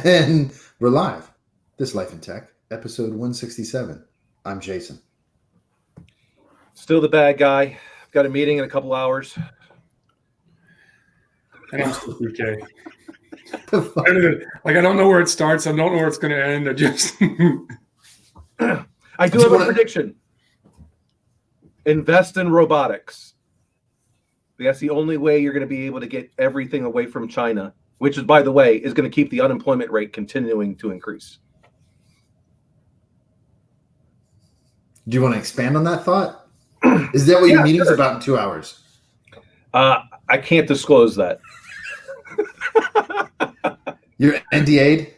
And we're live. This Life in Tech, episode 167. I'm Jason. Still the bad guy. I've got a meeting in a couple hours. And I'm still PK. I don't know where it starts. I don't know where it's going to end. I just. I do have a prediction. Invest in robotics. That's the only way you're going to be able to get everything away from China, which is, by the way, is going to keep the unemployment rate continuing to increase. Do you want to expand on that thought? Is that what your meeting's about in 2 hours? I can't disclose that. You're NDA'd?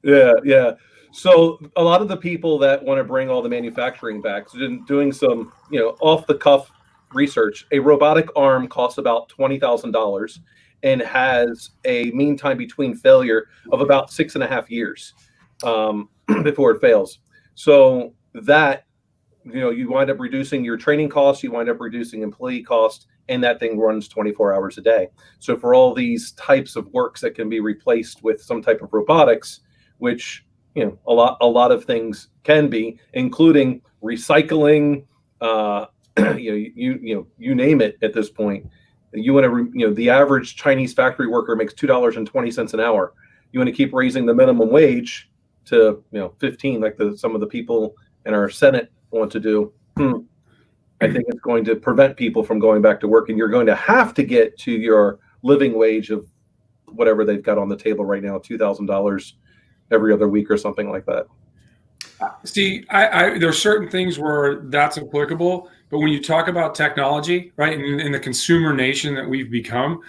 Yeah. So a lot of the people that want to bring all the manufacturing back, doing some, off the cuff research, a robotic arm costs about $20,000 and has a mean time between failure of about 6.5 years before it fails. So that, you wind up reducing your training costs, you wind up reducing employee costs, and that thing runs 24 hours a day. So for all these types of works that can be replaced with some type of robotics, which a lot of things can be, including recycling, you name it at this point. You want to, the average Chinese factory worker makes $2.20 an hour. You want to keep raising the minimum wage to 15, like some of the people in our Senate want to do. I think it's going to prevent people from going back to work, and you're going to have to get to your living wage of whatever they've got on the table right now, $2,000 every other week or something like that. See, there are certain things where that's applicable, but when you talk about technology, right, in the consumer nation that we've become,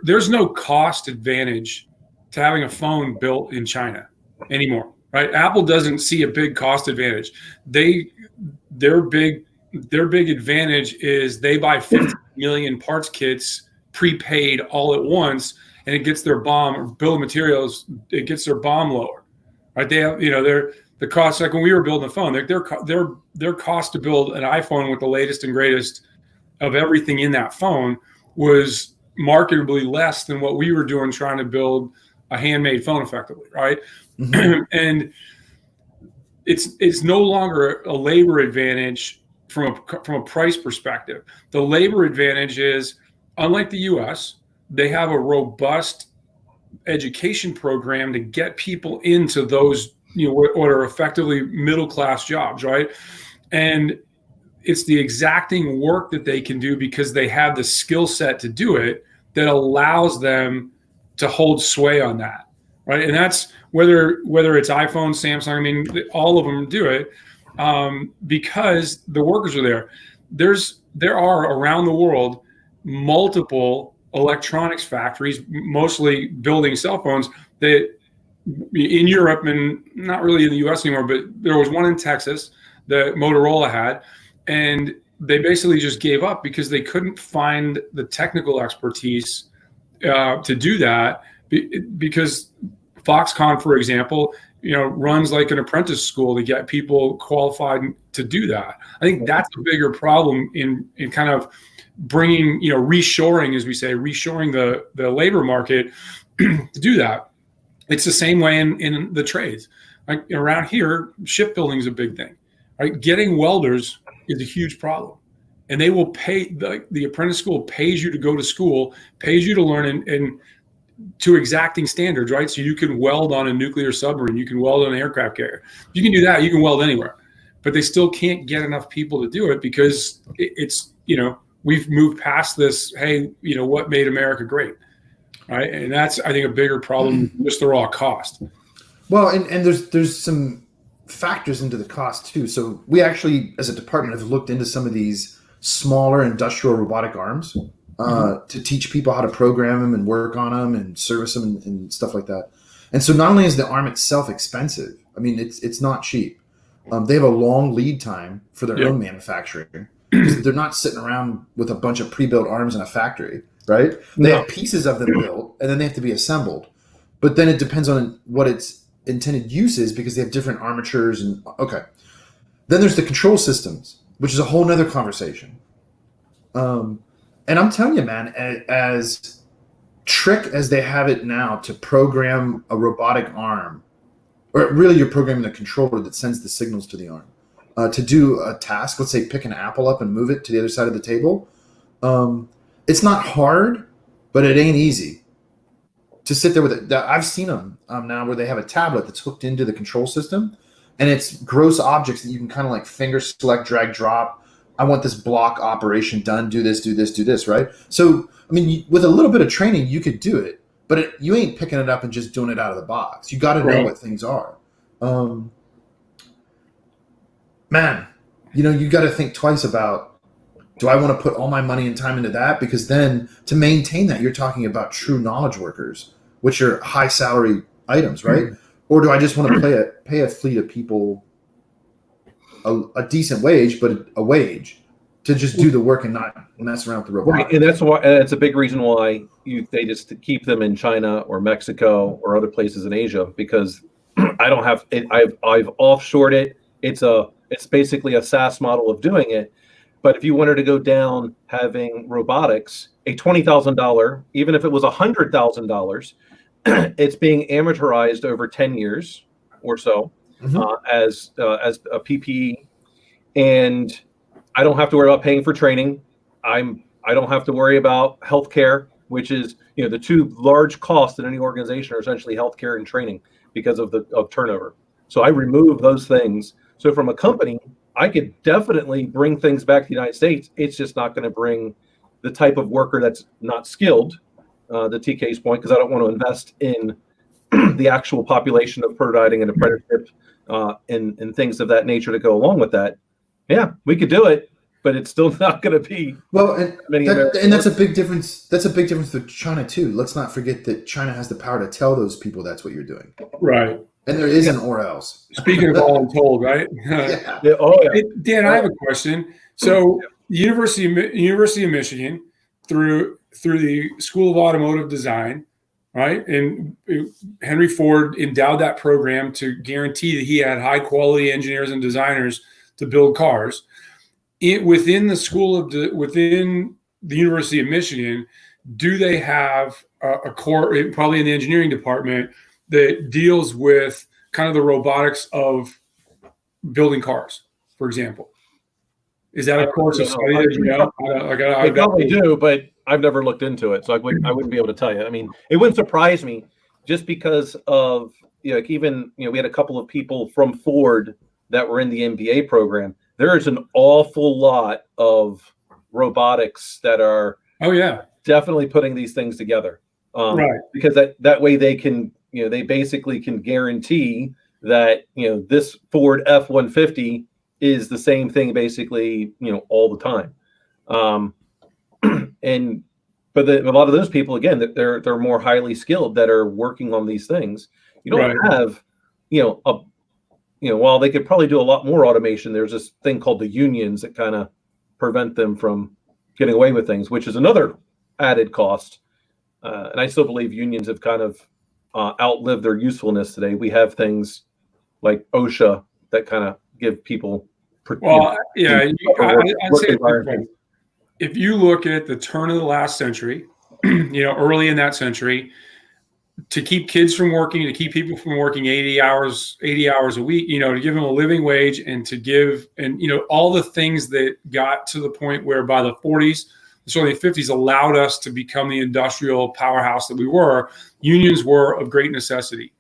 there's no cost advantage to having a phone built in China anymore, right? Apple doesn't see a big cost advantage. Their big advantage is they buy 50 million parts kits prepaid all at once, and it gets their bill of materials, it gets their BOM lower, right? They have, the cost, like when we were building a phone, their cost to build an iPhone with the latest and greatest of everything in that phone was marketably less than what we were doing trying to build a handmade phone effectively, right? Mm-hmm. And it's no longer a labor advantage from a price perspective. The labor advantage is, unlike the U.S., they have a robust education program to get people into those, what are effectively middle-class jobs, right? And it's the exacting work that they can do because they have the skill set to do it that allows them to hold sway on that, right? And that's whether it's iPhone, Samsung, I mean, all of them do it because the workers are there. There are around the world multiple electronics factories, mostly building cell phones, that in Europe and not really in the US anymore, but there was one in Texas that Motorola had, and they basically just gave up because they couldn't find the technical expertise to do that, because Foxconn, for example, runs like an apprentice school to get people qualified to do that. I think that's a bigger problem in kind of bringing, reshoring, as we say, reshoring the labor market to do that. It's the same way in the trades. Like around here, shipbuilding is a big thing. Right? Getting welders is a huge problem. And they will pay, the apprentice school pays you to go to school, pays you to learn and to exacting standards, right? So you can weld on a nuclear submarine, you can weld on an aircraft carrier. You can do that, you can weld anywhere. But they still can't get enough people to do it because it's, we've moved past this, hey, what made America great, right? And that's, I think, a bigger problem than just the raw cost. Well, and there's some factors into the cost too. So we actually, as a department, have looked into some of these smaller industrial robotic arms to teach people how to program them and work on them and service them and stuff like that. And so not only is the arm itself expensive, I mean, it's not cheap. They have a long lead time for their own manufacturing. They're not sitting around with a bunch of pre-built arms in a factory, right? They have pieces of them built, and then they have to be assembled. But then it depends on what its intended use is, because they have different armatures and Then there's the control systems, which is a whole nother conversation. And I'm telling you, man, as trick as they have it now to program a robotic arm, or really you're programming the controller that sends the signals to the arm to do a task. Let's say pick an apple up and move it to the other side of the table. It's not hard, but it ain't easy to sit there with it. I've seen them now where they have a tablet that's hooked into the control system, and it's gross objects that you can kind of like finger select, drag, drop. I want this block operation done. Do this, do this, do this, right? So, I mean, with a little bit of training, you could do it, but you ain't picking it up and just doing it out of the box. You got to know what things are. Man, you got to think twice about, do I want to put all my money and time into that? Because then to maintain that, you're talking about true knowledge workers, which are high salary items, right? Mm-hmm. Or do I just want to pay a fleet of people a decent wage, but a wage to just do the work and not mess around with the robot? Right, and that's why. And it's a big reason why they just keep them in China or Mexico or other places in Asia, because I don't have it. I've offshored it. It's basically a SaaS model of doing it. But if you wanted to go down having robotics, a $20,000, even if it was $100,000, it's being amortized over 10 years or so. Mm-hmm. As a PPE, and I don't have to worry about paying for training. I don't have to worry about healthcare, which is the two large costs in any organization are essentially healthcare and training because of turnover. So I remove those things. So from a company, I could definitely bring things back to the United States. It's just not going to bring the type of worker that's not skilled. The TK's point, because I don't want to invest in the actual population of prototyping and apprenticeship. And things of that nature to go along with that. Yeah, we could do it, but it's still not going to be and that's a big difference. That's a big difference with China too. Let's not forget that China has the power to tell those people that's what you're doing. Right. And there is an or else. Speaking of voluntold, right? Yeah. Hey, Dan, I have a question. So, University of Michigan, through the School of Automotive Design, right? And Henry Ford endowed that program to guarantee that he had high quality engineers and designers to build cars. Within the University of Michigan, do they have a core, probably in the engineering department, that deals with kind of the robotics of building cars, for example? Is that a course of study that I probably do, but I've never looked into it, so I wouldn't be able to tell you. I mean, it wouldn't surprise me just because of we had a couple of people from Ford that were in the MBA program. There is an awful lot of robotics that are definitely putting these things together, right? Because that way they can they basically can guarantee that this Ford F-150 is the same thing basically all the time. But a lot of those people, again, they're more highly skilled that are working on these things. You don't have, while they could probably do a lot more automation, there's this thing called the unions that kind of prevent them from getting away with things, which is another added cost. And I still believe unions have kind of outlived their usefulness today. We have things like OSHA that kind of give people. I'd say if you look at the turn of the last century, early in that century, to keep kids from working, to keep people from working 80 hours a week, to give them a living wage and to give, all the things that got to the point where by the 40s, certainly the 50s allowed us to become the industrial powerhouse that we were, unions were of great necessity,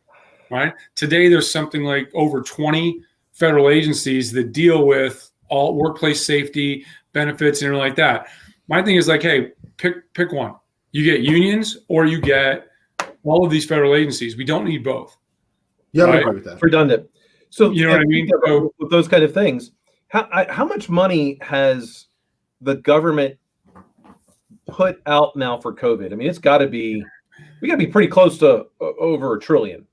right? Today, there's something like over 20 federal agencies that deal with all workplace safety, benefits, and everything like that. My thing is like, hey, pick one. You get unions or you get all of these federal agencies. We don't need both. Yeah, right? I agree with that. Redundant. So you know what I mean? So, with those kind of things, how much money has the government put out now for COVID? I mean, we got to be pretty close to over $1 trillion.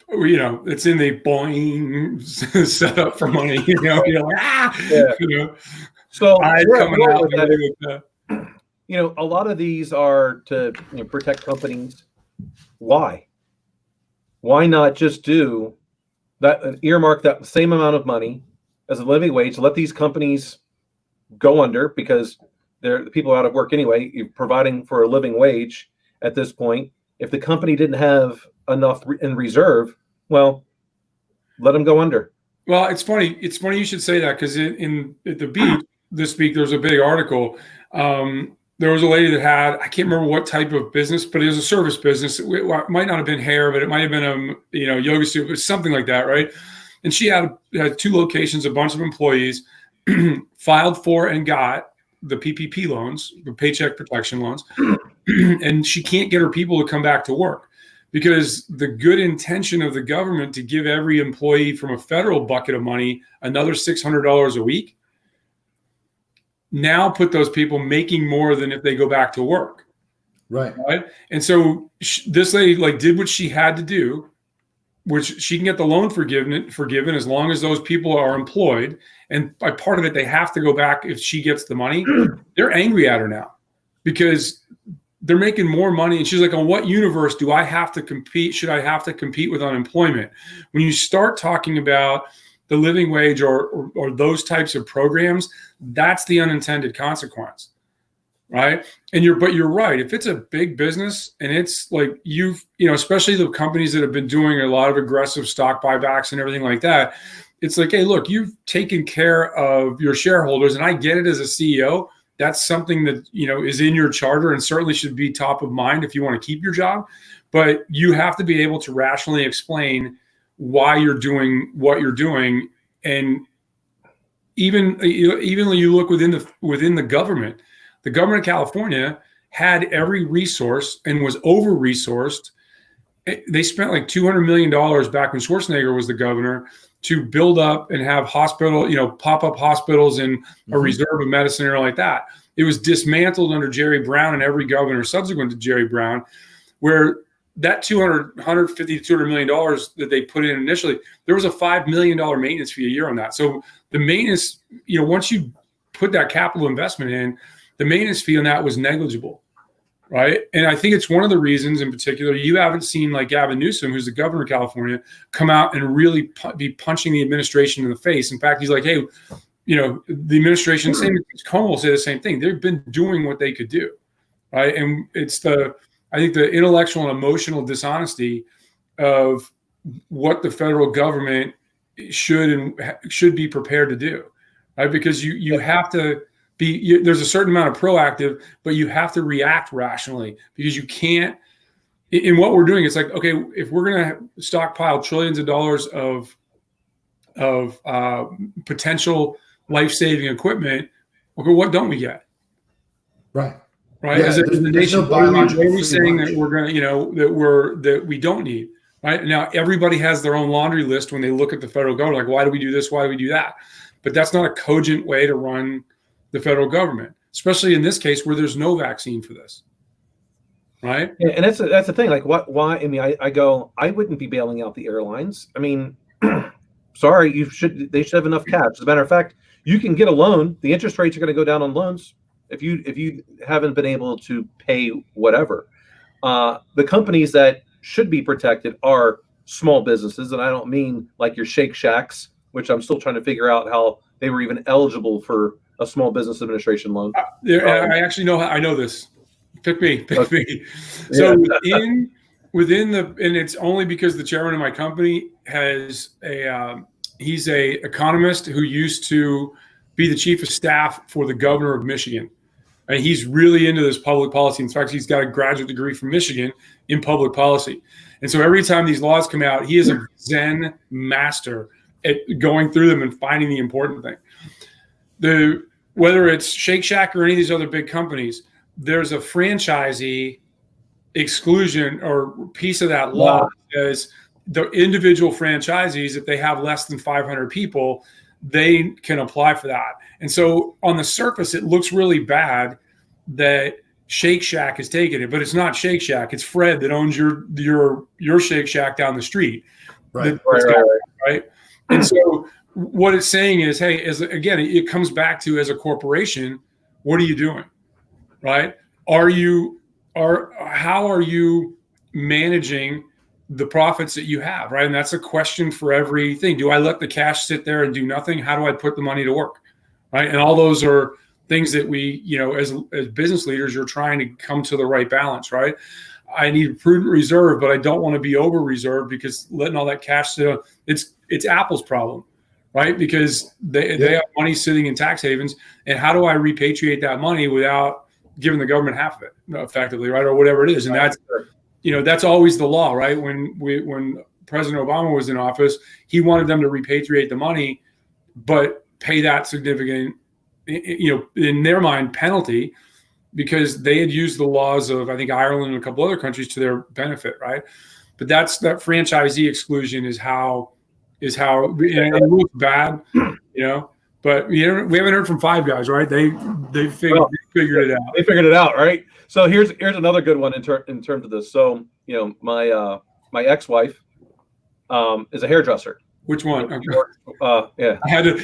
It's in the Boeing set up for money. You're like, So coming out a lot of these are to protect companies. Why? Why not just do that? Earmark that same amount of money as a living wage. Let these companies go under because the people are out of work anyway. You're providing for a living wage, at this point. If the company didn't have enough in reserve, well, let them go under. Well, it's funny. It's funny you should say that, because at the Beat this week, there was a big article. There was a lady that had, I can't remember what type of business, but it was a service business. It might not have been hair, but it might have been a yoga studio, something like that, right? And she had 2 locations, a bunch of employees, filed for and got the PPP loans, the Paycheck Protection loans, and she can't get her people to come back to work, because the good intention of the government to give every employee from a federal bucket of money another $600 a week now put those people making more than if they go back to work. Right. And so this lady did what she had to do, which she can get the loan forgiven as long as those people are employed. And by part of it, they have to go back if she gets the money. They're angry at her now because they're making more money. And she's like, on what universe do I have to compete? Should I have to compete with unemployment? When you start talking about the living wage or those types of programs, that's the unintended consequence, right? But you're right. If it's a big business and it's like especially the companies that have been doing a lot of aggressive stock buybacks and everything like that, it's like, hey, look, you've taken care of your shareholders, and I get it as a CEO. That's something that, is in your charter and certainly should be top of mind if you want to keep your job. But you have to be able to rationally explain why you're doing what you're doing. And even when you look within the government of California had every resource and was over-resourced. They spent like $200 million back when Schwarzenegger was the governor to build up and have pop-up hospitals and a reserve of medicine or like that. It was dismantled under Jerry Brown and every governor subsequent to Jerry Brown, where that $150 to $200 million that they put in initially, there was a $5 million maintenance fee a year on that. So the maintenance, once you put that capital investment in, the maintenance fee on that was negligible, right? And I think it's one of the reasons in particular you haven't seen like Gavin Newsom, who's the governor of California, come out and really be punching the administration in the face. In fact, he's like, hey, the administration, same as Cuomo will say the same thing. They've been doing what they could do, right? And it's I think the intellectual and emotional dishonesty of what the federal government should be prepared to do, right? Because you have to be, there's a certain amount of proactive, but you have to react rationally, because you can't, in what we're doing, it's like, okay, if we're going to stockpile trillions of dollars of potential life-saving equipment, okay, what don't we get? Right. Right. Yeah, as a nation, no biological what are we saying lunch that we're going to, that we don't need? Right. Now, everybody has their own laundry list when they look at the federal government, like, why do we do this? Why do we do that? But that's not a cogent way to run the federal government, especially in this case where there's no vaccine for this. Right. Yeah, and that's the thing. Like, why? I mean, I wouldn't be bailing out the airlines. I mean, sorry, they should have enough cash. As a matter of fact, you can get a loan. The interest rates are going to go down on loans if you haven't been able to pay whatever. The companies that should be protected are small businesses, and I don't mean like your Shake Shacks, which I'm still trying to figure out how they were even eligible for a small business administration loan. I actually know. I know this. Pick me. So and it's only because the chairman of my company has he's a economist who used to be the chief of staff for the governor of Michigan. And he's really into this public policy. In fact, he's got a graduate degree from Michigan in public policy. And so every time these laws come out, he is a Zen master at going through them and finding the important thing. Whether it's Shake Shack or any of these other big companies, there's a franchisee exclusion or piece of that law as the individual franchisees, if they have less than 500 people, they can apply for that. And so on the surface, it looks really bad that Shake Shack is taking it, but it's not Shake Shack. It's Fred that owns your Shake Shack down the street. Right. Right. And so what it's saying is, hey, again, it comes back to, as a corporation, what are you doing? Right? How are you managing the profits that you have, right? And that's a question for everything. Do I let the cash sit there and do nothing? How do I put the money to work, right? And all those are things that we, as business leaders, you're trying to come to the right balance, right? I need a prudent reserve, but I don't want to be over reserved because letting all that cash sit, it's Apple's problem, right? Because they have money sitting in tax havens, and how do I repatriate that money without giving the government half of it, effectively, right, or whatever it is? And that's always the law, right? When President Obama was in office, he wanted them to repatriate the money, but pay that significant, in their mind, penalty, because they had used the laws of, I think, Ireland and a couple other countries to their benefit, right? But that franchisee exclusion is how and it looks bad, But we haven't heard from Five Guys, right? They figured it out. They figured it out, right? So here's another good one in terms of this. So my ex-wife is a hairdresser. Which one? Yeah. I had to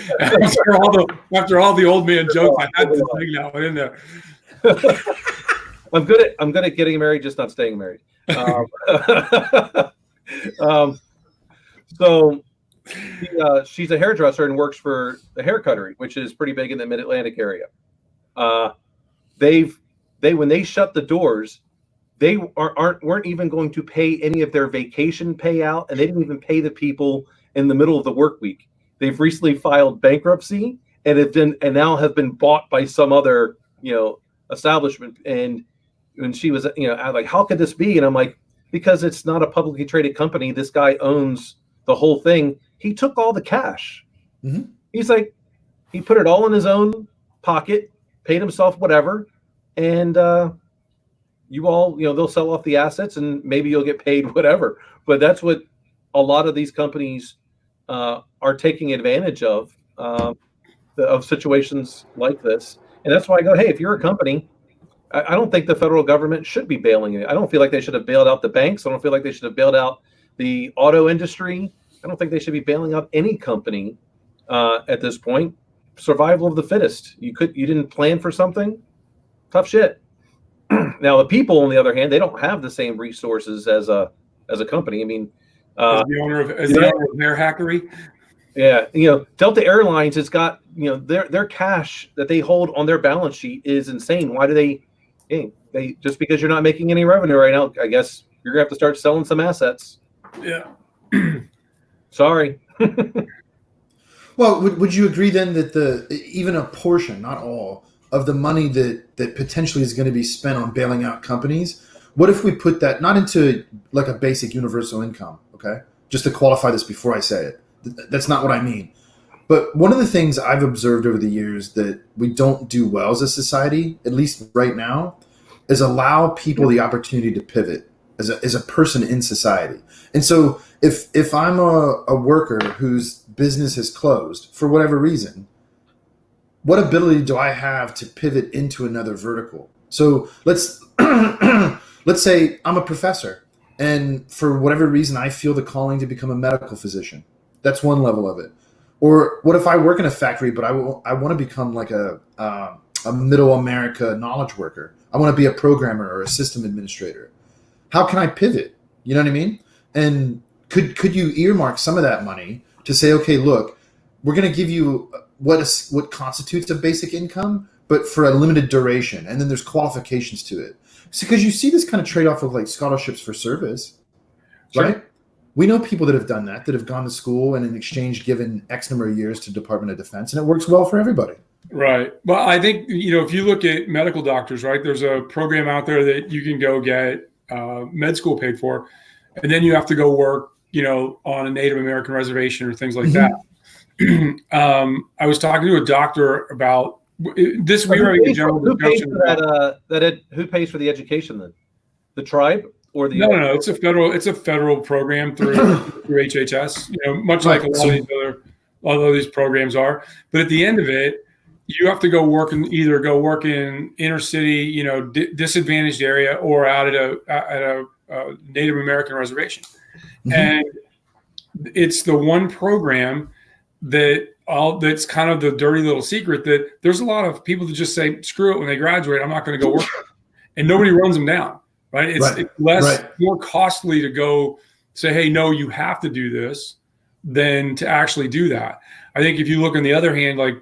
after all the old man jokes. I had to bring that one in there. I'm good at getting married, just not staying married. So she's a hairdresser and works for the Hair Cuttery, which is pretty big in the Mid-Atlantic area. When they shut the doors, they weren't even going to pay any of their vacation payout, and they didn't even pay the people in the middle of the work week. They've recently filed bankruptcy and now have been bought by some other establishment. And when she was I'm like, how could this be? And I'm like, because it's not a publicly traded company. This guy owns the whole thing. He took all the cash. Mm-hmm. He's like, he put it all in his own pocket, paid himself whatever, and you all, they'll sell off the assets and maybe you'll get paid whatever. But that's what a lot of these companies are taking advantage of situations like this. And that's why I go, hey, if you're a company, I don't think the federal government should be bailing it. I don't feel like they should have bailed out the banks. I don't feel like they should have bailed out the auto industry. I don't think they should be bailing out any company at this point. Survival of the fittest. You didn't plan for something. Tough shit. Now the people, on the other hand, they don't have the same resources as a company. I mean, as the owner of Hair Hackery. Yeah, Delta Airlines has got their cash that they hold on their balance sheet is insane. Why do they just because you're not making any revenue right now? I guess you're gonna have to start selling some assets. Yeah. Sorry. Well, would you agree then that even a portion, not all, of the money that potentially is going to be spent on bailing out companies, what if we put that not into like a basic universal income? Okay, just to qualify this before I say it. That's not what I mean. But one of the things I've observed over the years that we don't do well as a society, at least right now, is allow people the opportunity to pivot as a person in society. And so if I'm a worker whose business has closed for whatever reason, what ability do I have to pivot into another vertical? So let's say I'm a professor, and for whatever reason, I feel the calling to become a medical physician. That's one level of it. Or what if I work in a factory, but I want to become like a middle America knowledge worker? I want to be a programmer or a system administrator. How can I pivot? You know what I mean? And could you earmark some of that money to say, okay, look, we're going to give you what constitutes a basic income, but for a limited duration, and then there's qualifications to it. Because you see this kind of trade-off of like scholarships for service, sure. Right? We know people that have done that have gone to school and in exchange given X number of years to Department of Defense, and it works well for everybody. Right. Well, I think, if you look at medical doctors, right, there's a program out there that you can go get med school paid for, and then you have to go work, on a Native American reservation or things like Mm-hmm. that. I was talking to a doctor about this. We were having a general discussion. Who pays for the education then? The tribe? Or the no, it's a federal program through HHS. Much like a lot of these programs are. But at the end of it, you have to go work in inner city, disadvantaged area, or out at a Native American reservation. Mm-hmm. And it's the one program that's kind of the dirty little secret that there's a lot of people that just say, screw it, when they graduate, I'm not going to go work, and nobody runs them down. Right. It's more costly to go say, hey, no, you have to do this than to actually do that. I think if you look on the other hand, like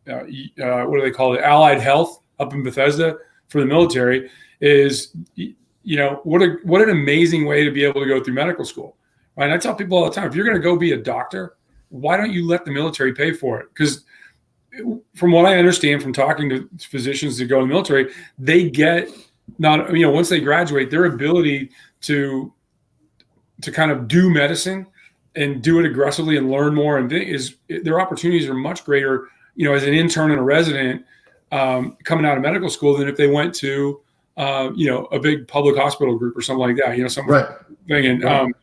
what do they call it? Allied Health up in Bethesda for the military is, what an amazing way to be able to go through medical school, right? And I tell people all the time, if you're going to go be a doctor, why don't you let the military pay for it? Because from what I understand from talking to physicians that go in the military, they get once they graduate, their ability to kind of do medicine and do it aggressively and learn more and their opportunities are much greater, as an intern and a resident coming out of medical school than if they went to a big public hospital group or something like that, some Right. thing. And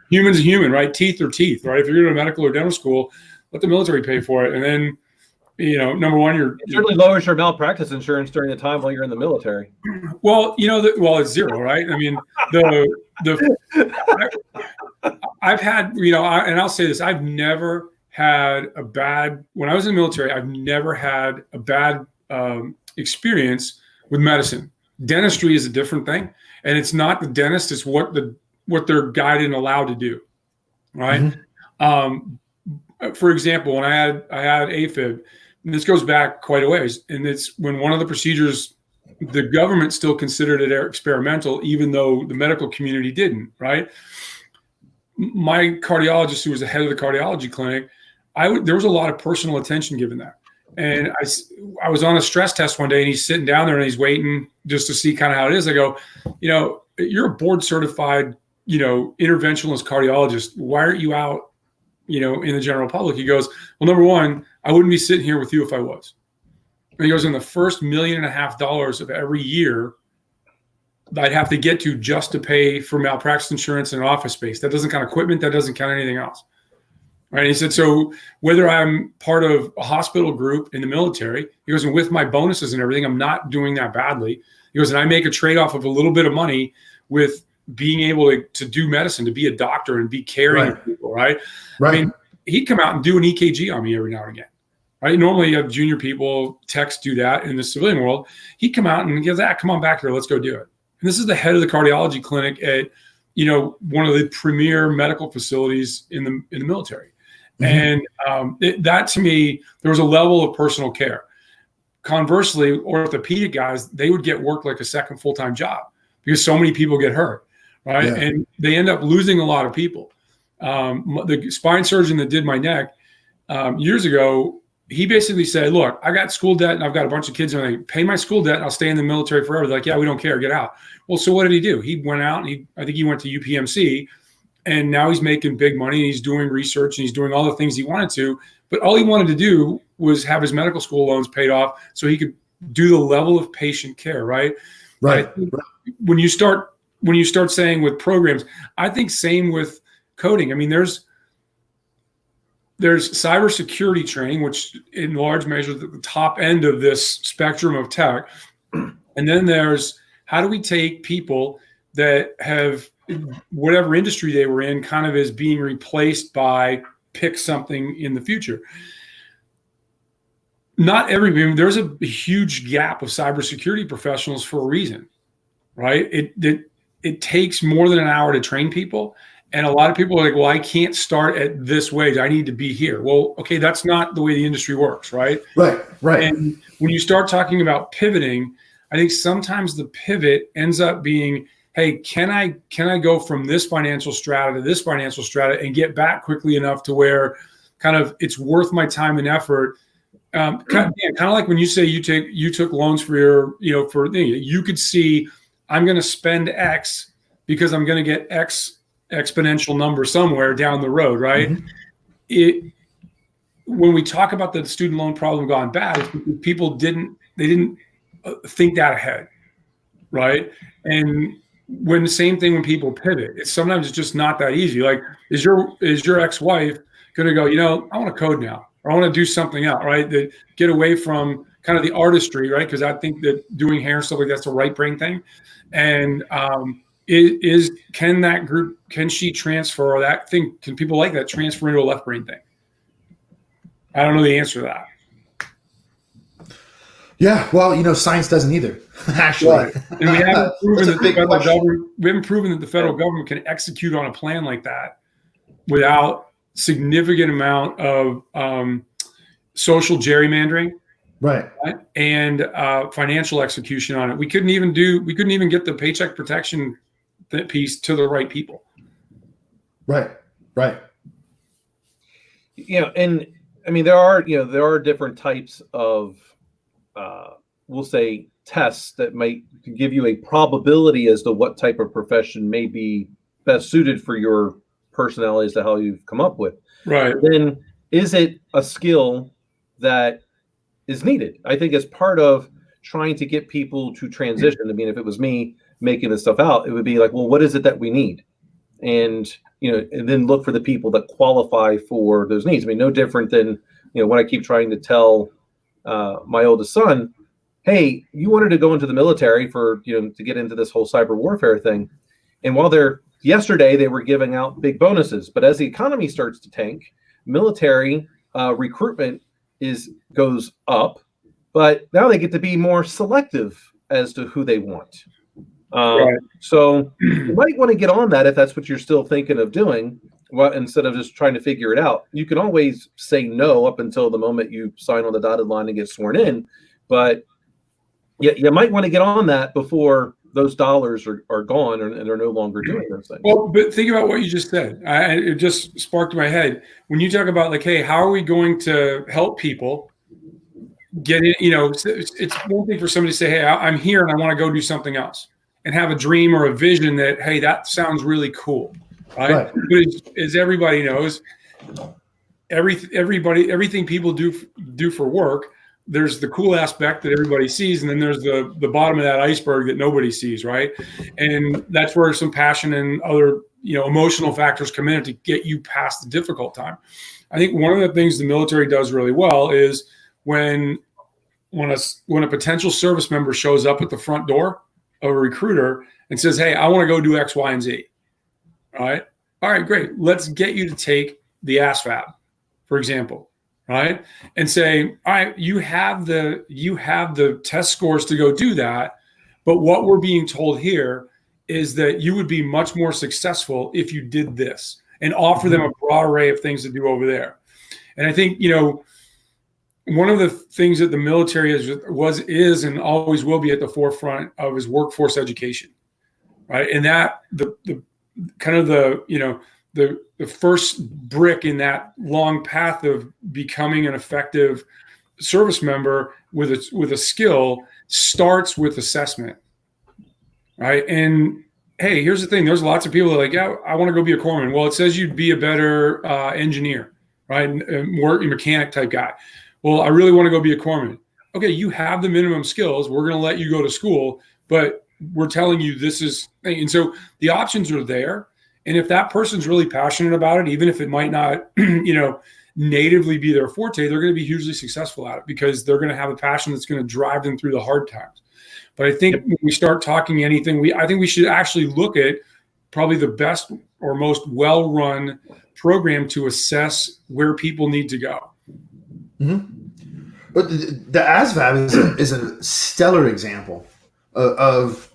humans are human, right? Teeth are teeth, right? If you're going to medical or dental school, let the military pay for it. And then, number one, it certainly lowers your malpractice insurance during the time while you're in the military. Well, it's zero, right? I mean, I've had, and I'll say this, I've never had a bad, when I was in the military, I've never had a bad experience with medicine. Dentistry is a different thing. And it's not the dentist, it's what they're guided and allowed to do, right? Mm-hmm. For example, when I had AFib, and this goes back quite a ways, and it's when one of the procedures, the government still considered it experimental, even though the medical community didn't, right? My cardiologist, who was the head of the cardiology clinic, there was a lot of personal attention given that. And I was on a stress test one day, and he's sitting down there and he's waiting just to see kind of how it is. I go, you're a board certified, interventionalist cardiologist. Why aren't you out, in the general public? He goes, well, number one, I wouldn't be sitting here with you if I was. And he goes, in the first $1.5 million of every year, I'd have to get to just to pay for malpractice insurance and office space. That doesn't count equipment. That doesn't count anything else. Right. And he said, so whether I'm part of a hospital group in the military, he goes, and with my bonuses and everything, I'm not doing that badly. He goes, and I make a trade-off of a little bit of money with being able to do medicine, to be a doctor and be caring of people. Right. I mean, he'd come out and do an EKG on me every now and again. Right. Normally you have junior people, techs do that in the civilian world. He'd come out and he goes, come on back here. Let's go do it. And this is the head of the cardiology clinic at, one of the premier medical facilities in the military. Mm-hmm. And that to me, there was a level of personal care. Conversely, orthopedic guys, they would get work like a second full-time job because so many people get hurt, right? Yeah. And they end up losing a lot of people. The spine surgeon that did my neck years ago, he basically said, look, I got school debt and I've got a bunch of kids and I pay my school debt and I'll stay in the military forever. They're like, yeah, we don't care. Get out. Well, so what did he do? He went out and I think he went to UPMC. And now he's making big money and he's doing research and he's doing all the things he wanted to. But all he wanted to do was have his medical school loans paid off so he could do the level of patient care, right? Right. When you start saying with programs, I think same with coding. I mean, there's cybersecurity training, which in large measure is at the top end of this spectrum of tech. And then there's how do we take people that have whatever industry they were in kind of is being replaced by pick something in the future. There's a huge gap of cybersecurity professionals for a reason, right? It takes more than an hour to train people. And a lot of people are like, well, I can't start at this wage. I need to be here. Well, okay, that's not the way the industry works, right? Right. And when you start talking about pivoting, I think sometimes the pivot ends up being, hey, can I go from this financial strata to this financial strata and get back quickly enough to where kind of it's worth my time and effort? Kind of like when you say you took loans for your, you could see I'm going to spend X because I'm going to get X exponential number somewhere down the road, right? Mm-hmm. When we talk about the student loan problem gone bad, people didn't think that ahead, right? And when the same thing when people pivot, it's just not that easy. Like, is your ex-wife going to go, I want to code now, or I want to do something else, right? That get away from kind of the artistry, right? Because I think that doing hair and stuff like that's a right brain thing. And can she transfer, or that thing, can people like that transfer into a left brain thing? I don't know the answer to that. Yeah, well, science doesn't either, actually. Right. And we haven't proven that the federal government can execute on a plan like that without significant amount of social gerrymandering Right. and financial execution on it. We couldn't even get the paycheck protection piece to the right people. Right. Right. And I mean, there are different types of, we'll say, tests that might give you a probability as to what type of profession may be best suited for your personality as to how you've come up with. Right. Then is it a skill that is needed? I think as part of trying to get people to transition. I mean, if it was me making this stuff out, it would be like, well, what is it that we need? And then look for the people that qualify for those needs. I mean, no different than when I keep trying to tell my oldest son, hey, you wanted to go into the military for to get into this whole cyber warfare thing, and while yesterday they were giving out big bonuses, but as the economy starts to tank, military recruitment goes up, but now they get to be more selective as to who they want. Right. So you might want to get on that if that's what you're still thinking of doing. Well, instead of just trying to figure it out, you can always say no up until the moment you sign on the dotted line and get sworn in. But you might want to get on that before those dollars are gone and they're no longer doing those things. Well, but think about what you just said. It just sparked in my head. When you talk about like, hey, how are we going to help people get in? It's one thing for somebody to say, hey, I'm here and I want to go do something else and have a dream or a vision that, hey, that sounds really cool. Right. But as everybody knows, everything people do for work, there's the cool aspect that everybody sees, and then there's the bottom of that iceberg that nobody sees, right? And that's where some passion and other emotional factors come in to get you past the difficult time. I think one of the things the military does really well is when a potential service member shows up at the front door of a recruiter and says, hey, I want to go do X, Y, and Z. All right, great. Let's get you to take the ASVAB, for example. Right. And say, all right, you have the test scores to go do that. But what we're being told here is that you would be much more successful if you did this, and offer them a broad array of things to do over there. And I think, one of the things that the military is and always will be at the forefront of is workforce education. Right. And that the kind of the first brick in that long path of becoming an effective service member with a skill starts with assessment, right? And hey, here's the thing: there's lots of people that are like, yeah, I want to go be a corpsman. Well, it says you'd be a better engineer, right? More mechanic type guy. Well, I really want to go be a corpsman. Okay, you have the minimum skills. We're going to let you go to school, but we're telling you this is, and so the options are there. And if that person's really passionate about it, even if it might not, natively be their forte, they're going to be hugely successful at it because they're going to have a passion that's going to drive them through the hard times. But I think when we start talking anything, I think we should actually look at probably the best or most well-run program to assess where people need to go. Mm-hmm. But the ASVAB is a stellar example of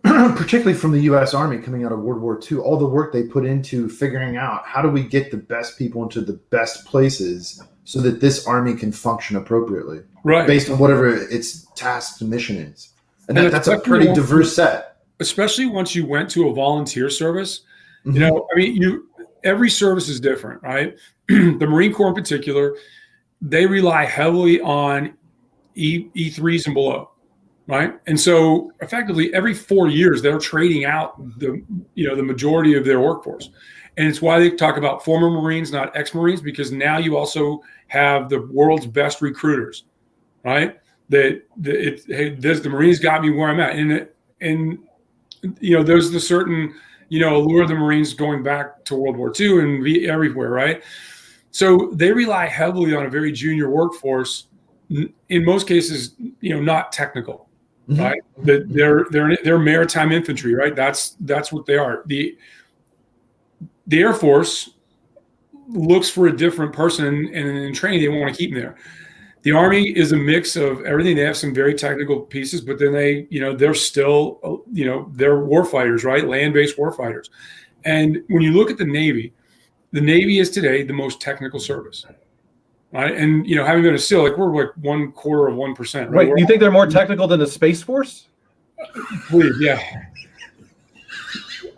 particularly from the U.S. Army coming out of World War II, all the work they put into figuring out how do we get the best people into the best places so that this army can function appropriately, right? Based on whatever its task and mission is. And that's a pretty diverse set. Especially once you went to a volunteer service, every service is different, right? The Marine Corps in particular, they rely heavily on E3s and below. Right. And so effectively every 4 years, they're trading out the majority of their workforce. And it's why they talk about former Marines, not ex-Marines, because now you also have the world's best recruiters. Right. The Marines got me where I'm at. And there's the certain, allure of the Marines going back to World War II and be everywhere. Right. So they rely heavily on a very junior workforce, in most cases, not technical. Mm-hmm. Right, they're maritime infantry, right? That's what they are. The Air Force looks for a different person, and in training they want to keep them there. The Army is a mix of everything. They have some very technical pieces, but then they're still they're warfighters, right? Land-based warfighters. And when you look at the Navy is today the most technical service. right? And having been a SEAL, like we're like 0.25%, right? Wait, you think they're more technical than the Space Force? Please, yeah.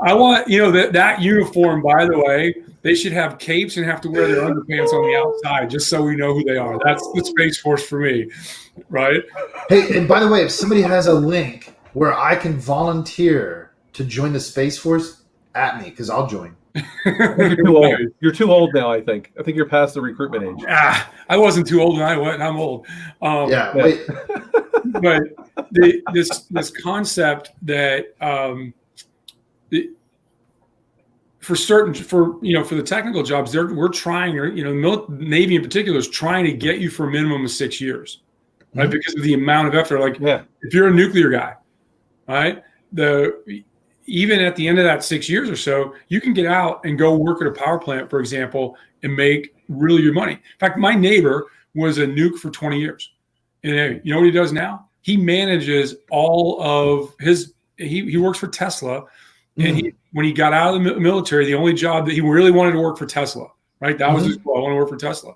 I want that uniform. By the way, they should have capes and have to wear their underpants on the outside, just so we know who they are. That's the Space Force for me, right? Hey, and by the way, if somebody has a link where I can volunteer to join the Space Force, at me, because I'll join. You're too old. You're too old now. I think you're past the recruitment age. I wasn't too old when I went. I'm old. Wait. But this concept that for the technical jobs, we're trying, or Navy in particular is trying to get you for a minimum of 6 years, right? Because of the amount of effort. Like, if you're a nuclear guy, right, even at the end of that 6 years or so, you can get out and go work at a power plant, for example, and make really good money. In fact, my neighbor was a nuke for 20 years. And you know what he does now? He manages all of he works for Tesla. And when he got out of the military, the only job that he really wanted to work for Tesla, right? That was his goal. I want to work for Tesla.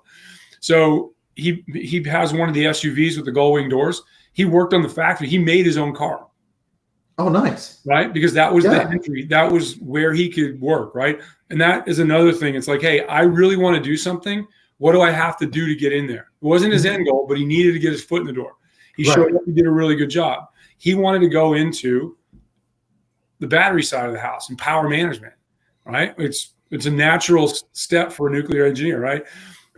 So he has one of the SUVs with the gull wing doors. He worked on the factory. He made his own car. Oh, nice. Right? Because that was the entry. That was where he could work, right? And that is another thing. It's like, hey, I really want to do something. What do I have to do to get in there? It wasn't his end goal, but he needed to get his foot in the door. He showed up and did a really good job. He wanted to go into the battery side of the house and power management, right? It's a natural step for a nuclear engineer, right?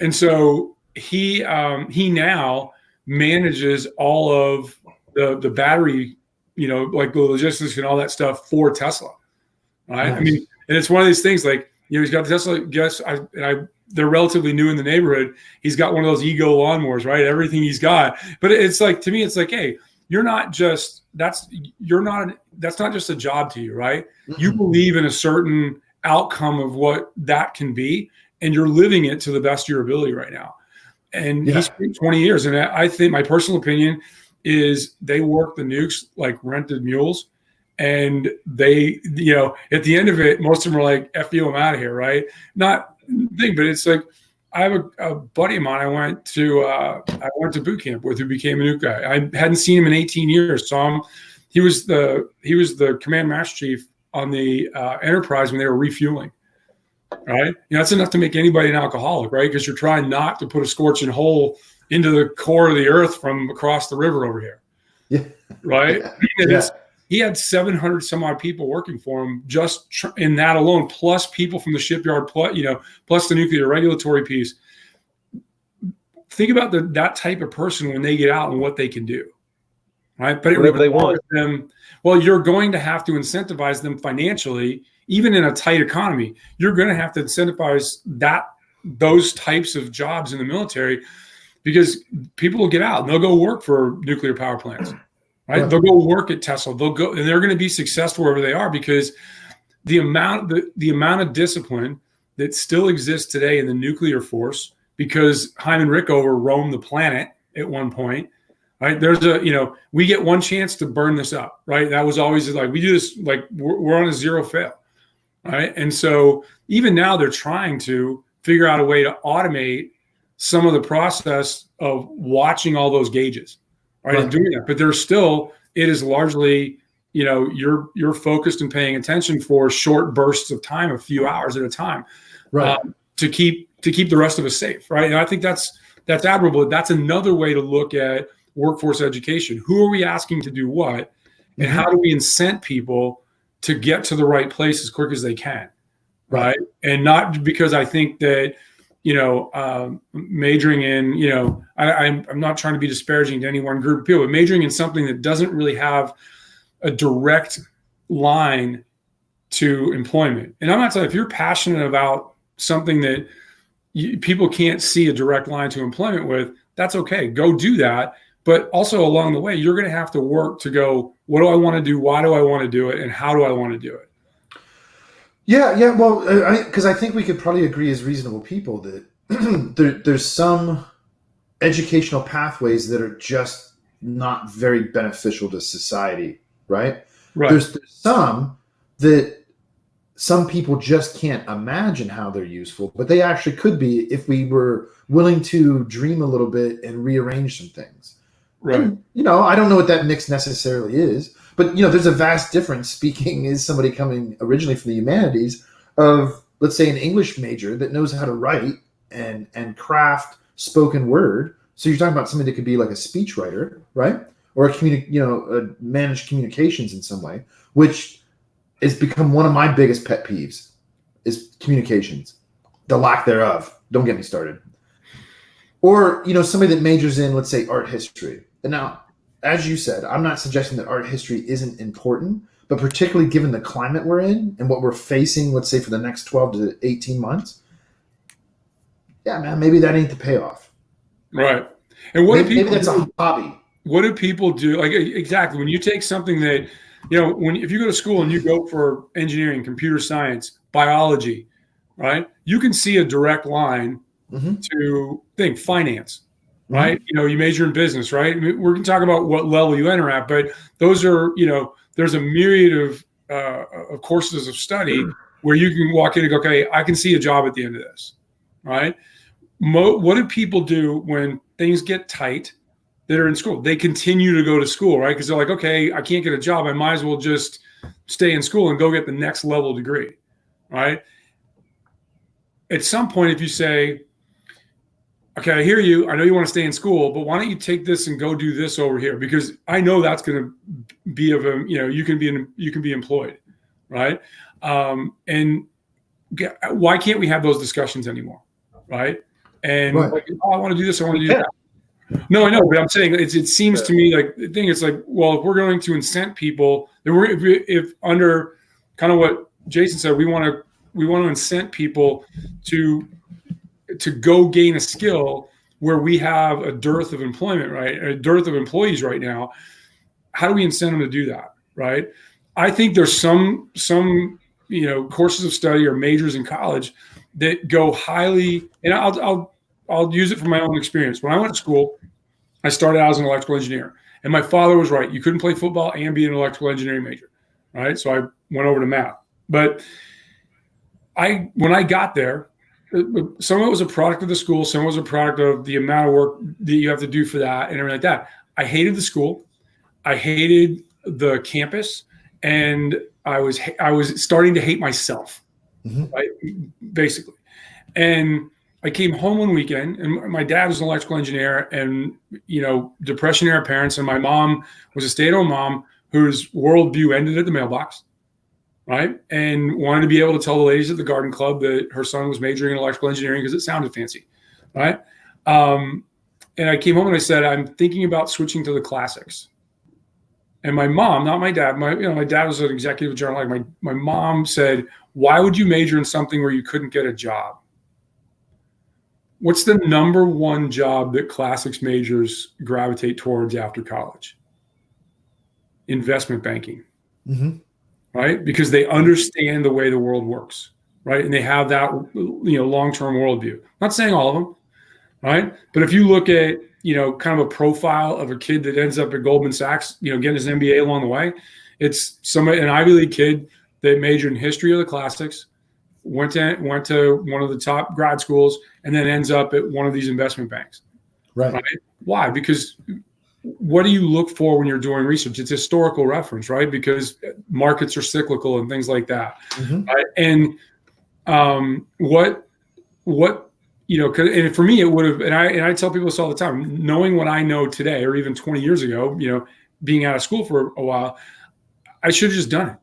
And so he now manages all of the battery, like the logistics and all that stuff for Tesla, right? Nice. I mean, and it's one of these things like, he's got the Tesla, they're relatively new in the neighborhood. He's got one of those ego lawnmowers, right? Everything he's got. But it's like, to me, it's like, hey, that's not just a job to you, right? You believe in a certain outcome of what that can be, and you're living it to the best of your ability right now. And he spent 20 years. And I think my personal opinion is they work the nukes like rented mules. And they, at the end of it, most of them are like, F you, I'm out of here, right? Not thing, but it's like, I have a buddy of mine I went to boot camp with who became a nuke guy. I hadn't seen him in 18 years. So he was the command master chief on the Enterprise when they were refueling, right? That's enough to make anybody an alcoholic, right? Because you're trying not to put a scorching hole into the core of the earth from across the river over here. Yeah. Right? He had 700 some odd people working for him just in that alone, plus people from the shipyard, plus the nuclear regulatory piece. Think about that type of person when they get out and what they can do, right? But whatever they want. You're going to have to incentivize them financially, even in a tight economy. You're going to have to incentivize those types of jobs in the military, because people will get out and they'll go work for nuclear power plants. Right? They'll go work at Tesla. They'll go, and they're going to be successful wherever they are, because the amount of discipline that still exists today in the nuclear force, because Hyman Rickover roamed the planet at one point, right? There's we get one chance to burn this up, right? That was always like, we do this, like we're on a zero fail, right? And so even now they're trying to figure out a way to automate some of the process of watching all those gauges. Right, and doing that, but there's still, it is largely, you're focused and paying attention for short bursts of time, a few hours at a time, right, to keep the rest of us safe, right? And I think that's admirable. That's another way to look at workforce education. Who are we asking to do what, and how do we incent people to get to the right place as quick as they can, right? And not because I think that, majoring in, I'm not trying to be disparaging to any one group of people, but majoring in something that doesn't really have a direct line to employment. And I'm not saying, if you're passionate about something that people can't see a direct line to employment with, that's okay. Go do that. But also along the way, you're going to have to work to go, what do I want to do? Why do I want to do it? And how do I want to do it? Yeah. Well, because I think we could probably agree as reasonable people that there's some educational pathways that are just not very beneficial to society, right? There's some that some people just can't imagine how they're useful, but they actually could be if we were willing to dream a little bit and rearrange some things. Right. And, I don't know what that mix necessarily is, but there's a vast difference. Speaking is somebody coming originally from the humanities of, let's say, an English major that knows how to write and craft spoken word. So you're talking about somebody that could be like a speechwriter, right? Or manage communications in some way, which has become one of my biggest pet peeves is communications, the lack thereof. Don't get me started. Or, somebody that majors in, let's say, art history. And now, as you said, I'm not suggesting that art history isn't important, but particularly given the climate we're in and what we're facing, let's say, for the next 12 to 18 months, yeah, man, maybe that ain't the payoff. Right. And maybe that's a hobby. What do people do? Like, exactly. When you take something that, if you go to school and you go for engineering, computer science, biology, right? You can see a direct line to finance, right? You major in business, right? We're going to talk about what level you enter at, but those are, there's a myriad of courses of study where you can walk in and go, okay, I can see a job at the end of this, right? What do people do when things get tight that are in school? They continue to go to school, right? Because they're like, okay, I can't get a job. I might as well just stay in school and go get the next level degree, right? At some point, if you say, okay, I hear you. I know you want to stay in school, but why don't you take this and go do this over here? Because I know that's going to be you can be employed, right? And why can't we have those discussions anymore, right? And like, I want to do this. I want to do that. No, I know, but I'm saying it seems to me like the thing. It's like, well, if we're going to incent people, if under kind of what Jason said, we want to incent people to go gain a skill where we have a dearth of employment, right? A dearth of employees right now. How do we incent them to do that, right? I think there's some courses of study or majors in college that go highly, and I'll use it from my own experience. When I went to school, I started out as an electrical engineer, and my father was right. You couldn't play football and be an electrical engineering major, right? So I went over to math. But when I got there, some of it was a product of the school. Some was a product of the amount of work that you have to do for that and everything like that. I hated the school. I hated the campus, and I was starting to hate myself, right? Basically. And I came home one weekend, and my dad was an electrical engineer, and Depression era parents, and my mom was a stay-at-home mom whose worldview ended at the mailbox, right? And wanted to be able to tell the ladies at the garden club that her son was majoring in electrical engineering because it sounded fancy, right? And I came home and I said, I'm thinking about switching to the classics. And my mom, not my dad, my dad was an executive journal. Like my mom said, why would you major in something where you couldn't get a job? What's the number one job that classics majors gravitate towards after college? Investment banking, right? Because they understand the way the world works, right? And they have that, long-term worldview. Not saying all of them, right? But if you look at, kind of a profile of a kid that ends up at Goldman Sachs, getting his MBA along the way, it's an Ivy League kid that majored in history of the classics, went to one of the top grad schools, and then ends up at one of these investment banks. Right? Why? Because what do you look for when you're doing research? It's historical reference, right? Because markets are cyclical and things like that. Right? And what and for me, it would have, and I tell people this all the time, knowing what I know today, or even 20 years ago, being out of school for a while, I should have just done it.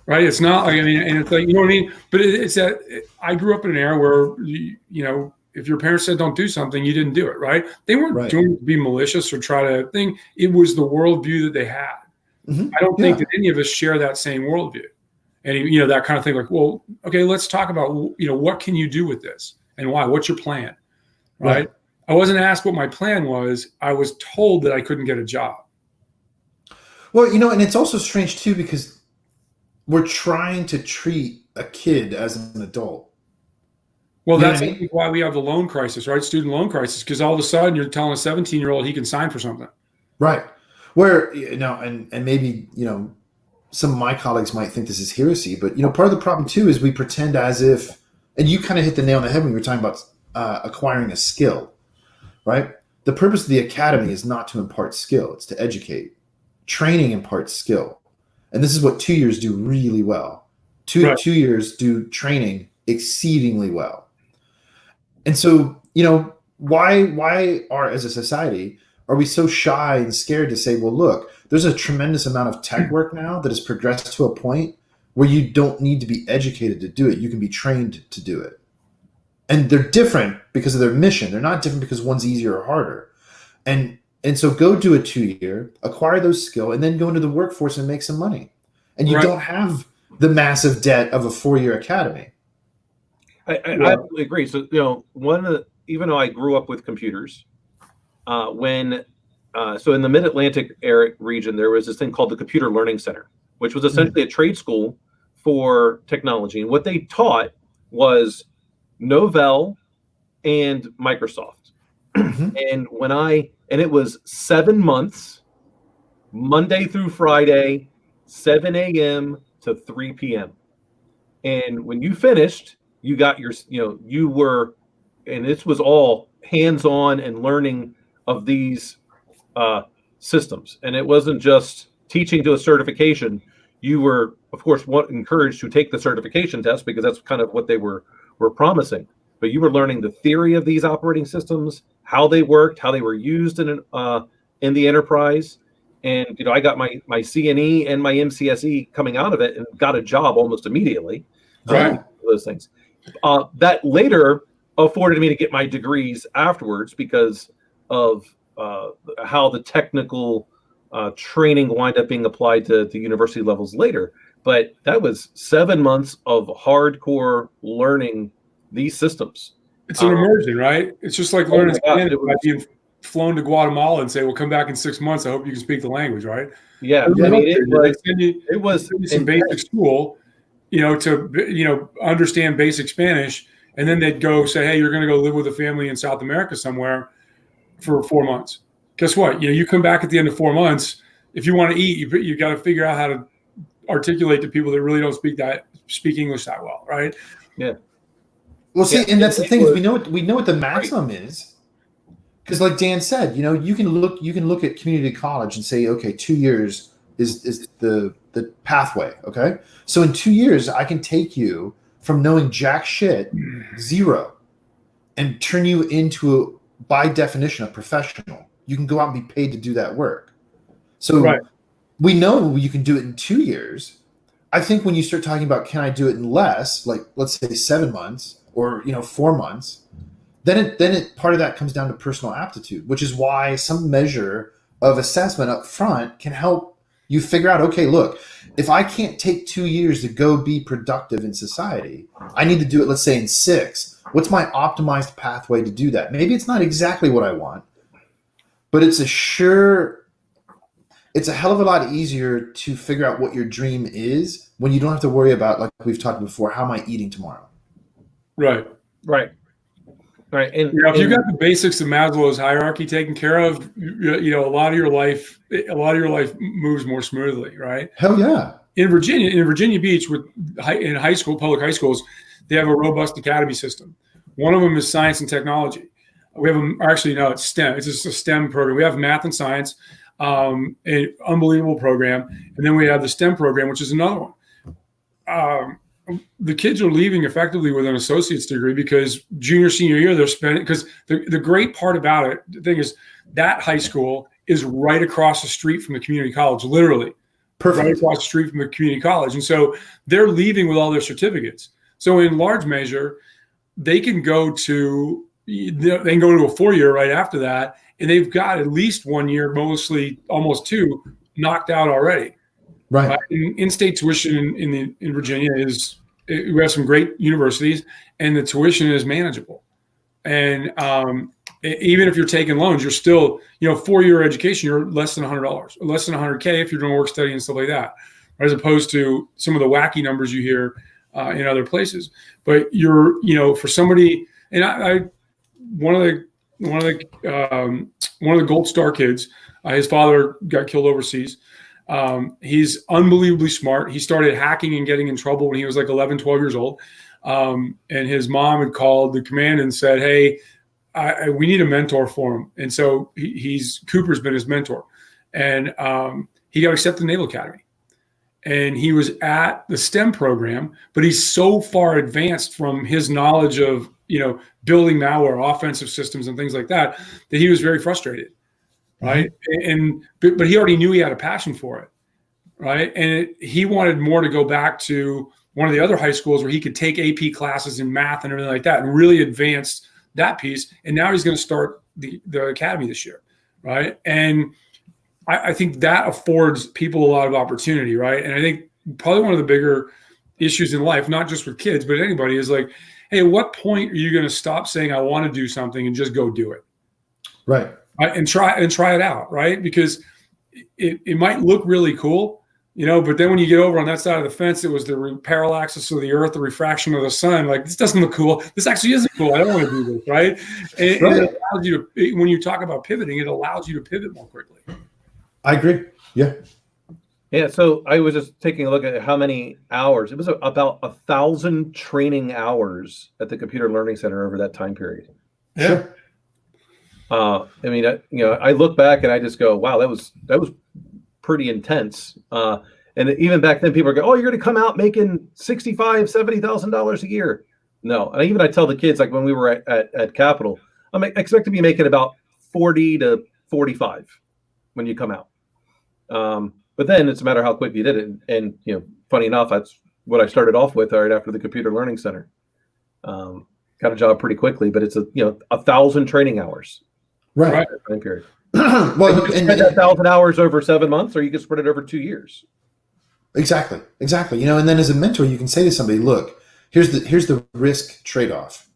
Right. It's not like, and it's like, you know what I mean? But it's that I grew up in an era where, if your parents said don't do something, you didn't do it. Right. They weren't doing it to be malicious or try to think. It was the worldview that they had. I don't think that any of us share that same worldview. And, that kind of thing, like, well, okay, let's talk about, what can you do with this and why? What's your plan? Right. I wasn't asked what my plan was. I was told that I couldn't get a job. Well, and it's also strange too, because we're trying to treat a kid as an adult. Well, that's why we have the loan crisis, right? Student loan crisis, because all of a sudden you're telling a 17-year-old he can sign for something. Right. Where, and maybe, some of my colleagues might think this is heresy, but part of the problem too is we pretend as if, and you kind of hit the nail on the head when you were talking about acquiring a skill, right? The purpose of the academy is not to impart skill; it's to educate. Training imparts skill, and this is what 2 years do really well. Two 2 years do training exceedingly well, and so why are as a society are we so shy and scared to say, well, look, there's a tremendous amount of tech work now that has progressed to a point where you don't need to be educated to do it. You can be trained to do it. And they're different because of their mission. They're not different because one's easier or harder. And so go do a 2-year, acquire those skills, and then go into the workforce and make some money. And you don't have the massive debt of a 4-year academy. I absolutely agree. So, even though I grew up with computers, so in the Mid-Atlantic region, there was this thing called the Computer Learning Center, which was essentially a trade school for technology. And what they taught was Novell and Microsoft. And and it was 7 months, Monday through Friday, 7 a.m. to 3 p.m. And when you finished, you got your, and this was all hands-on and learning of these systems. And it wasn't just teaching to a certification. You were, of course, encouraged to take the certification test because that's kind of what they were promising. But you were learning the theory of these operating systems, how they worked, how they were used in the enterprise. And I got my CNE and my MCSE coming out of it and got a job almost immediately. Those things that later afforded me to get my degrees afterwards because of how the technical training wind up being applied to university levels later. But that was 7 months of hardcore learning these systems. It's an immersion, right? It's just like learning Spanish by being flown to Guatemala and say, "Well, come back in 6 months. I hope you can speak the language," right? Yeah, I mean, it was some basic school, to understand basic Spanish, and then they'd go say, "Hey, you're going to go live with a family in South America somewhere for 4 months." Guess what? You come back at the end of 4 months. If you want to eat, you got to figure out how to articulate to people that really don't speak English that well, right? Yeah. Well, see, and that's the thing is we know what the maximum is, because like Dan said, you can look at community college and say, okay, 2 years is the pathway. Okay, so in 2 years, I can take you from knowing jack shit, zero, and turn you into by definition a professional. You can go out and be paid to do that work. So we know you can do it in 2 years. I think when you start talking about can I do it in less, like let's say 7 months or 4 months, then part of that comes down to personal aptitude, which is why some measure of assessment up front can help you figure out, okay, look, if I can't take 2 years to go be productive in society, I need to do it, let's say in 6. What's my optimized pathway to do that? Maybe it's not exactly what I want, but it's a hell of a lot easier to figure out what your dream is when you don't have to worry about, like we've talked about before, how am I eating tomorrow? Right. And if you got the basics of Maslow's hierarchy taken care of, a lot of your life moves more smoothly, right? Hell yeah. In Virginia Beach, in high school, public high schools, they have a robust academy system. One of them is science and technology. We have it's STEM. It's just a STEM program. We have math and science, an unbelievable program, and then we have the STEM program, which is another one. The kids are leaving effectively with an associate's degree because senior year they're spending, because the great part about it, the thing is that high school is right across the street from the community college, literally. Perfect. Right across the street from the community college. And so they're leaving with all their certificates. So in large measure, they can go to a 4-year right after that, and they've got at least 1 year, mostly almost 2, knocked out already. Right. In-state tuition in Virginia we have some great universities, and the tuition is manageable. And even if you're taking loans, you're still, 4-year education, you're less than $100, or less than $100K if you're doing work study and stuff like that, as opposed to some of the wacky numbers you hear in other places. But for somebody, and one of the Gold Star kids, his father got killed overseas. He's unbelievably smart. He started hacking and getting in trouble when he was like 11, 12 years old. And his mom had called the command and said, hey, we need a mentor for him. And so Cooper's been his mentor. And he got accepted to the Naval Academy. And he was at the STEM program, but he's so far advanced from his knowledge of, building malware, offensive systems, and things like that he was very frustrated, right? Mm-hmm. But he already knew he had a passion for it, right? And he wanted more to go back to one of the other high schools where he could take AP classes in math and everything like that and really advance that piece. And now he's going to start the academy this year, right? And I think that affords people a lot of opportunity, right? And I think probably one of the bigger issues in life, not just with kids, but anybody, is like, hey, at what point are you going to stop saying I want to do something and just go do it? Right. And try it out, right? Because it might look really cool, but then when you get over on that side of the fence, it was the parallaxis of the earth, the refraction of the sun. Like, this doesn't look cool. This actually isn't cool. I don't want to do this, right? And right. It allows you to, when you talk about pivoting, it allows you to pivot more quickly. I agree. Yeah. Yeah. So I was just taking a look at how many hours. It was about 1,000 training hours at the Computer Learning Center over that time period. Yeah. Sure. I look back and I just go, wow, that was pretty intense. And even back then, people are going, oh, you're going to come out making $65,000, $70,000 a year. No. And I tell the kids, like when we were at Capitol, I expect to be making about 40 to 45 when you come out. But then it's a matter of how quick you did it. And funny enough, that's what I started off with right after the Computer Learning Center. Got a job pretty quickly, but it's 1,000 training hours. Right. Time period. Well, you can spread that 1,000 hours over 7 months, or you can spread it over 2 years. Exactly. And then as a mentor, you can say to somebody, look, here's the risk trade-off.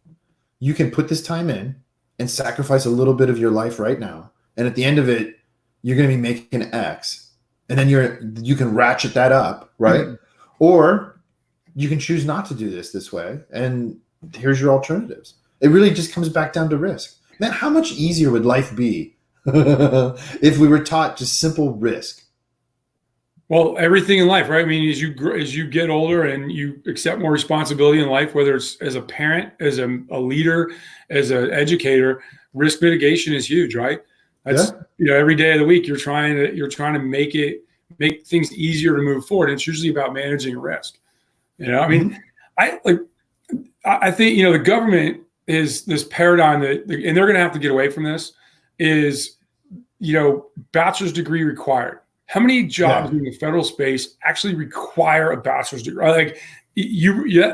You can put this time in and sacrifice a little bit of your life right now. And at the end of it, you're going to be making X. And then you can ratchet that up, right? Mm-hmm. Or you can choose not to do this way. And here's your alternatives. It really just comes back down to risk. Man, how much easier would life be if we were taught just simple risk? Well, everything in life, right? I mean, as you get older and you accept more responsibility in life, whether it's as a parent, as a leader, as an educator, risk mitigation is huge, right? That's every day of the week you're trying to make things easier to move forward. And it's usually about managing risk. I mean, I think the government is this paradigm and they're going to have to get away from this. Is bachelor's degree required? How many jobs in the federal space actually require a bachelor's degree? Like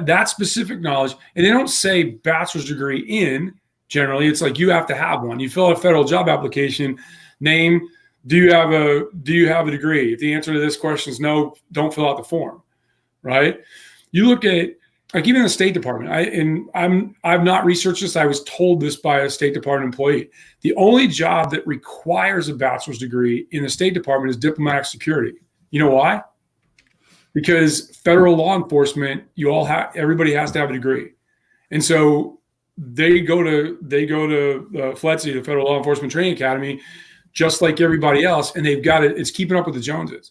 that specific knowledge, and they don't say bachelor's degree in. Generally, it's like you have to have one. You fill out a federal job application, name, do you have a degree? If the answer to this question is no, don't fill out the form, right? You look at, like, even the State Department, I've not researched this. I was told this by a State Department employee. The only job that requires a bachelor's degree in the State Department is diplomatic security. You know why? Because federal law enforcement, everybody has to have a degree. And so they go to FLETC, the Federal Law Enforcement Training Academy, just like everybody else, and they've got it. It's keeping up with the Joneses.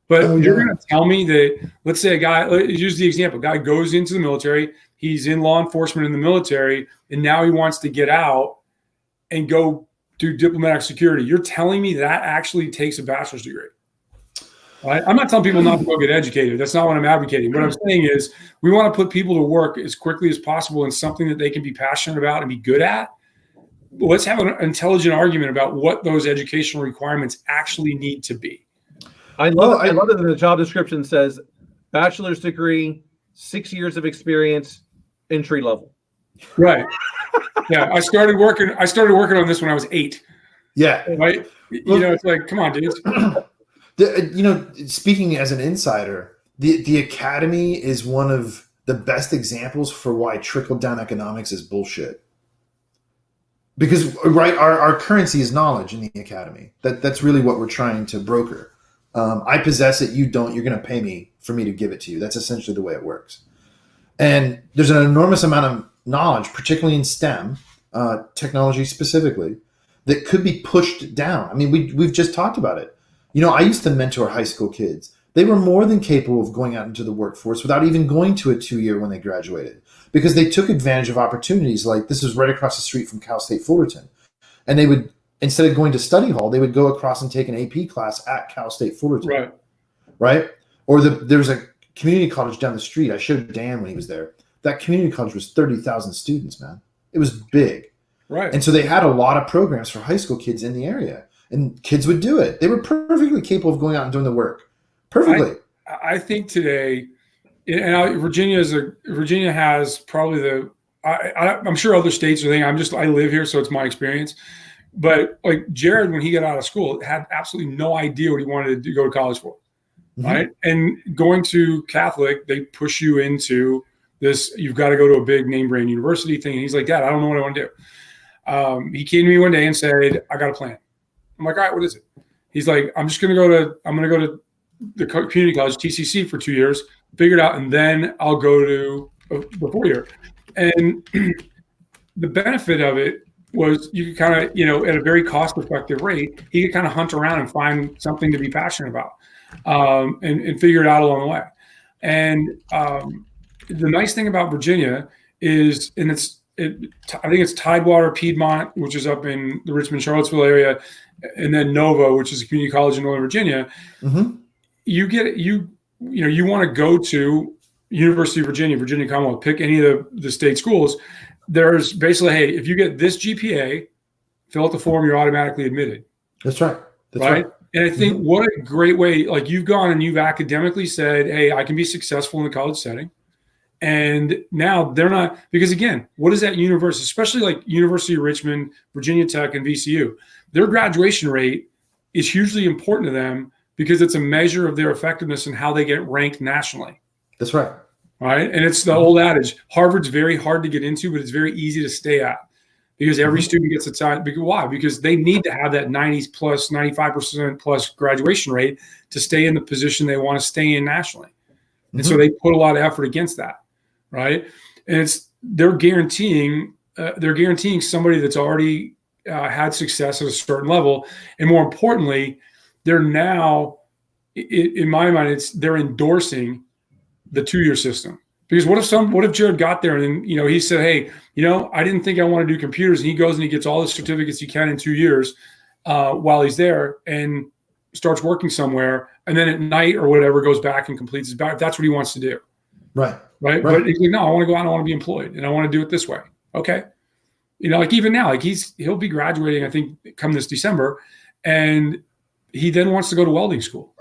But you're going to tell me that, let's say a guy, use the example, guy goes into the military, he's in law enforcement in the military, and now he wants to get out and go do diplomatic security. You're telling me that actually takes a bachelor's degree? Right? I'm not telling people not to go get educated. That's not what I'm advocating. What I'm saying is we want to put people to work as quickly as possible in something that they can be passionate about and be good at. Let's have an intelligent argument about what those educational requirements actually need to be. I love it that the job description says bachelor's degree, 6 years of experience, entry level. Right. Yeah. I started working on this when I was 8. Yeah. Right. It's like, come on, dudes. Speaking as an insider, the academy is one of the best examples for why trickle-down economics is bullshit. Because our currency is knowledge in the academy. That's really what we're trying to broker. I possess it, you don't. You're going to pay me for me to give it to you. That's essentially the way it works. And there's an enormous amount of knowledge, particularly in STEM, technology specifically, that could be pushed down. I mean, we've just talked about it. I used to mentor high school kids. They were more than capable of going out into the workforce without even going to a 2-year when they graduated, because they took advantage of opportunities. Like, this is right across the street from Cal State Fullerton. And they would, instead of going to study hall, they would go across and take an AP class at Cal State Fullerton. Right. Right? Or there's a community college down the street. I showed Dan when he was there. That community college was 30,000 students, man. It was big. Right. And so they had a lot of programs for high school kids in the area, and kids would do it. They were perfectly capable of going out and doing the work. Perfectly. I think today, and Virginia has probably I'm sure other states are thinking, I live here, so it's my experience. But like Jared, when he got out of school, had absolutely no idea what he wanted to go to college for. Mm-hmm. Right. And going to Catholic, they push you into this, you've got to go to a big name brand university thing. And he's like, Dad, I don't know what I want to do. He came to me one day and said, I got a plan. I'm like, all right, what is it? He's like, I'm going to go to the community college, TCC, for 2 years, figure it out, and then I'll go to the 4-year. And the benefit of it was you could kind of, at a very cost-effective rate, he could kind of hunt around and find something to be passionate about, and figure it out along the way. And the nice thing about Virginia is, and I think it's Tidewater, Piedmont, which is up in the Richmond, Charlottesville area, and then Nova, which is a community college in Northern Virginia. Mm-hmm. You want to go to University of Virginia, Virginia Commonwealth, pick any of the state schools. There's basically, hey, if you get this GPA, fill out the form, you're automatically admitted. That's right. That's right. And I think what a great way, like you've gone and you've academically said, hey, I can be successful in the college setting. And now they're not, because again, what is that university, especially like University of Richmond, Virginia Tech, and VCU, their graduation rate is hugely important to them because it's a measure of their effectiveness and how they get ranked nationally. That's right. Right. And it's the old adage, Harvard's very hard to get into, but it's very easy to stay at because every student gets a time. Why? Because they need to have that 90s plus, 95% plus graduation rate to stay in the position they want to stay in nationally. And so they put a lot of effort against that. Right. And they're guaranteeing somebody that's already had success at a certain level. And more importantly, they're now, in my mind, they're endorsing the 2-year system. Because what if Jared got there and then, he said, hey, I didn't think I want to do computers. And he goes and he gets all the certificates he can in 2 years while he's there and starts working somewhere. And then at night or whatever goes back and completes his back. That's what he wants to do. Right. But he's like, no, I want to go out and I want to be employed and I want to do it this way. Okay. Like even now, like he'll be graduating, I think, come this December. And he then wants to go to welding school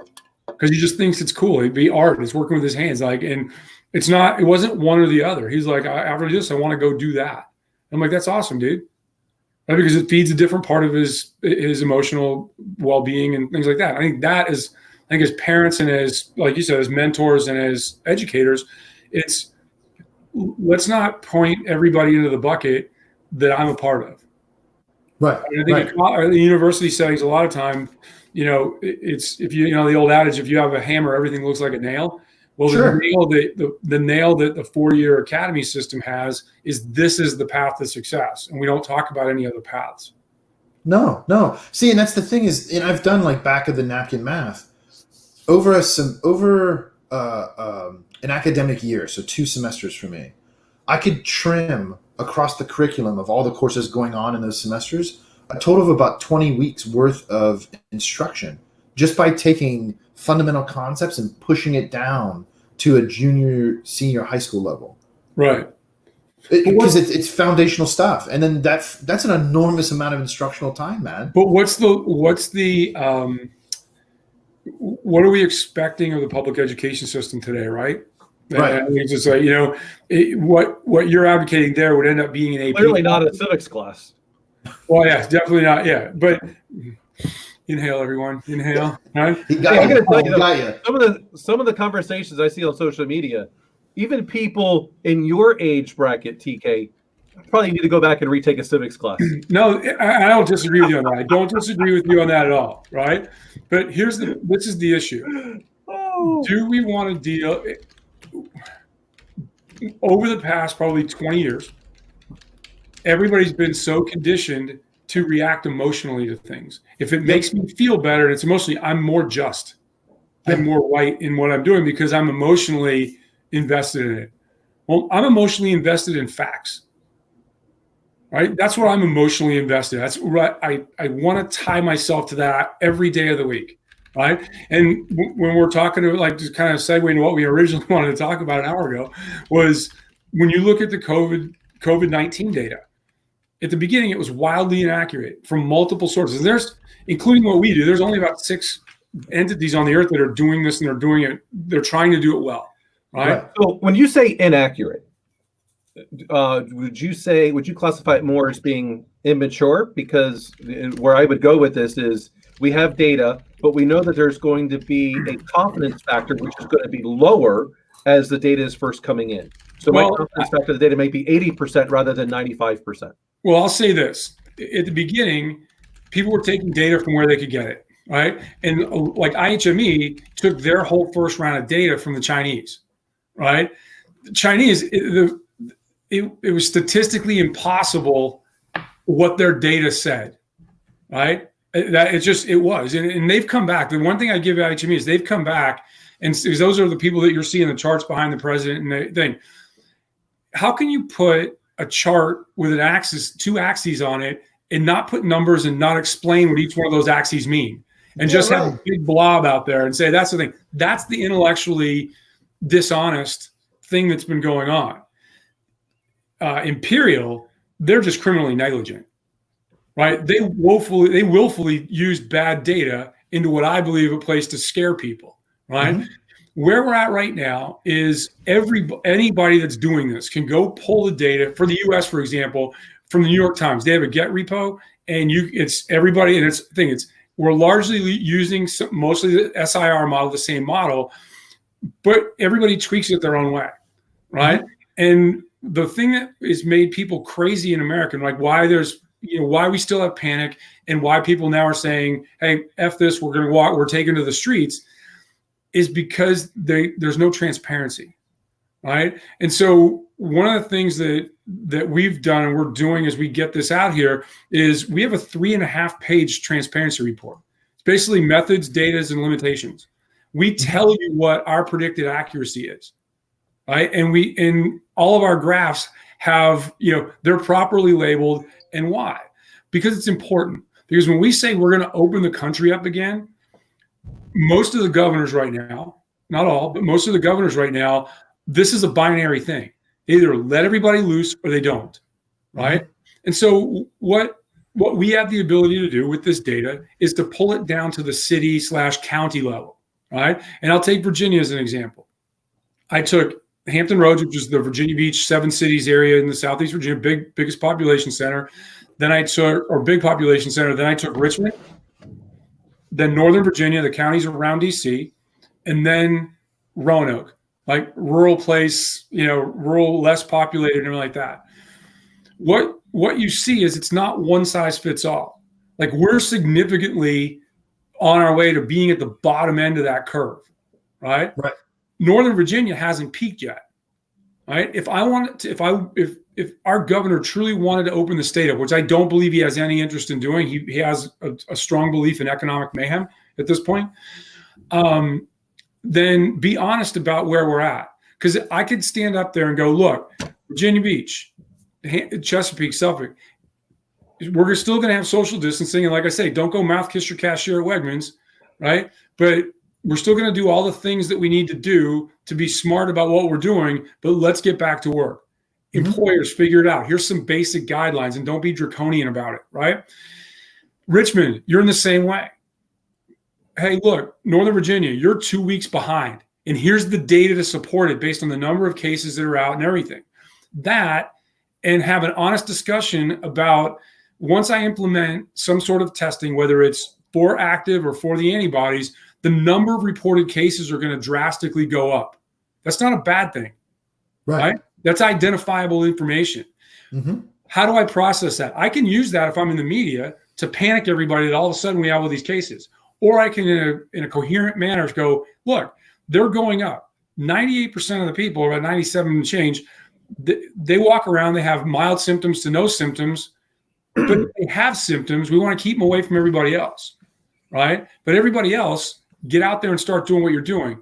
because he just thinks it's cool. It'd be art. It's working with his hands. And it wasn't one or the other. He's like, after this, I want to go do that. I'm like, that's awesome, dude. Right? Because it feeds a different part of his emotional well-being and things like that. I think as parents and as, like you said, as mentors and as educators, let's not point everybody into the bucket that I'm a part of. Right. I think in the university settings, a lot of time, it's if the old adage, if you have a hammer, everything looks like a nail. Well, sure. the nail that the 4-year academy system has this is the path to success, and we don't talk about any other paths. No. See, and that's the thing is, and I've done like back of the napkin math over an academic year, so 2 semesters for me. I could trim across the curriculum of all the courses going on in those semesters a total of about 20 weeks worth of instruction just by taking fundamental concepts and pushing it down to a senior high school level. Right. Because it's foundational stuff. And then that's an enormous amount of instructional time, man. But what are we expecting of the public education system today, right? Right. And it's just like, what you're advocating there would end up being an AP. Clearly not a civics class. Well, yeah, definitely not. Yeah. But inhale, everyone. Inhale. Right? I'm going to tell you, some of the conversations I see on social media, even people in your age bracket, TK, probably need to go back and retake a civics class. No, I don't disagree with you on that. I don't disagree with you on that at all, right? But this is the issue. Oh. Do we want to deal over the past probably 20 years? Everybody's been so conditioned to react emotionally to things. If it makes me feel better, and it's emotionally, I'm more just and more right in what I'm doing because I'm emotionally invested in it. Well, I'm emotionally invested in facts, right? That's what I'm emotionally invested in. That's what I want to tie myself to that every day of the week, right? And when we're talking to, like, just kind of segue into what we originally wanted to talk about an hour ago, was when you look at the COVID-19 data, at the beginning, it was wildly inaccurate from multiple sources. There's, including what we do, there's only about 6 entities on the earth that are doing this, and they're trying to do it well, right? So when you say inaccurate, would you classify it more as being immature? Because where I would go with this is we have data, but we know that there's going to be a confidence factor, which is going to be lower as the data is first coming in. So my confidence factor of the data may be 80% rather than 95%. Well, I'll say this. At the beginning, people were taking data from where they could get it, right? And like IHME took their whole first round of data from the Chinese, right? The Chinese, it was statistically impossible what their data said, right? It was. And they've come back. The one thing I give IHME is they've come back, and those are the people that you're seeing the charts behind the president and the thing. How can you put a chart with two axes on it and not put numbers and not explain what each one of those axes mean and just have a big blob out there and say, that's the thing. That's the intellectually dishonest thing that's been going on. Imperial, they're just criminally negligent, right? They willfully used bad data into what I believe a place to scare people, right? Mm-hmm. Where we're at right now is anybody that's doing this can go pull the data for the U.S., for example, from the New York Times. They have a Get repo, and it's everybody. And we're largely using mostly the SIR model, the same model, but everybody tweaks it their own way, right? Mm-hmm. And the thing that has made people crazy in America, like why we still have panic and why people now are saying, "Hey, F this, we're taking to the streets," is because there's no transparency, right? And so one of the things that we've done and we're doing as we get this out here is we have a 3.5-page transparency report. It's basically methods, data, and limitations. We tell you what our predicted accuracy is, right? And all of our graphs have, they're properly labeled, and why? Because it's important. Because when we say we're going to open the country up again, most of the governors right now, not all, but most of the governors right now, this is a binary thing. They either let everybody loose or they don't, right? Mm-hmm. And so what we have the ability to do with this data is to pull it down to the city/county level, right? And I'll take Virginia as an example. I took Hampton Roads, which is the Virginia Beach, 7 cities area in the Southeast Virginia, biggest population center. Then I took Richmond, then Northern Virginia, the counties around DC, and then Roanoke, like rural place, rural, less populated, and everything like that. What you see is it's not one size fits all. Like we're significantly on our way to being at the bottom end of that curve, right? Right. Northern Virginia hasn't peaked yet, right? If our governor truly wanted to open the state up, which I don't believe he has any interest in doing, he has a strong belief in economic mayhem at this point, then be honest about where we're at. Because I could stand up there and go, look, Virginia Beach, Chesapeake, Suffolk, we're still going to have social distancing. And like I say, don't go mouth kiss your cashier at Wegmans, right? But we're still going to do all the things that we need to do to be smart about what we're doing, but let's get back to work. Mm-hmm. Employers, figure it out. Here's some basic guidelines and don't be draconian about it, right? Richmond, you're in the same way. Hey, look, Northern Virginia, you're 2 weeks behind. And here's the data to support it based on the number of cases that are out and everything. That, and have an honest discussion about once I implement some sort of testing, whether it's for active or for the antibodies, the number of reported cases are going to drastically go up. That's not a bad thing, right? That's identifiable information. Mm-hmm. How do I process that? I can use that if I'm in the media to panic everybody that all of a sudden we have all these cases. Or I can, in a coherent manner, go, look, they're going up. 98% of the people, about 97 and change, they walk around, they have mild symptoms to no symptoms. But if they have symptoms, we want to keep them away from everybody else, right? But everybody else, get out there and start doing what you're doing.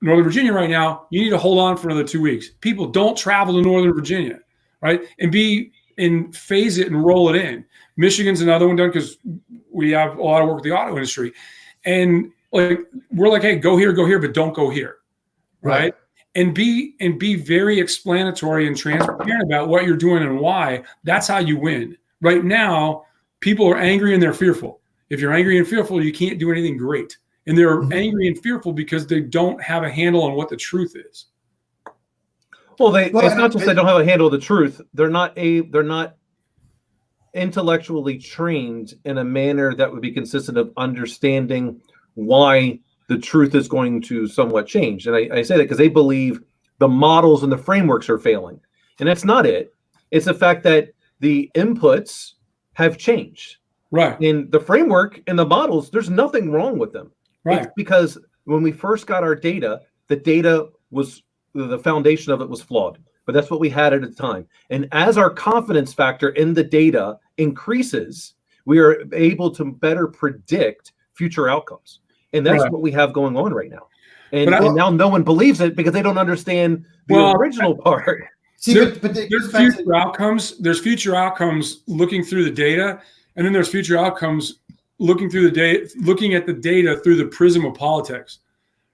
Northern Virginia right now, you need to hold on for another 2 weeks. People don't travel to Northern Virginia, right? And phase it and roll it in. Michigan's another one done because we have a lot of work with the auto industry. And like we're like, hey, go here, but don't go here. Right. And be very explanatory and transparent about what you're doing and why. That's how you win. Right now, people are angry and they're fearful. If you're angry and fearful, you can't do anything great. And they're angry and fearful because they don't have a handle on what the truth is. Well, it's not just they don't have a handle of the truth. They're not intellectually trained in a manner that would be consistent of understanding why the truth is going to somewhat change. And I say that because they believe the models and the frameworks are failing. And that's not it. It's the fact that the inputs have changed. Right. In the framework and the models, there's nothing wrong with them. Right. It's because when we first got our data, the data was, the foundation of it was flawed. But that's what we had at the time. And as our confidence factor in the data increases, we are able to better predict future outcomes. And that's what we have going on right now. And now no one believes it because they don't understand the original part. See, there's future outcomes. There's future outcomes looking through the data, and then there's future outcomes looking through the data, looking at the data through the prism of politics,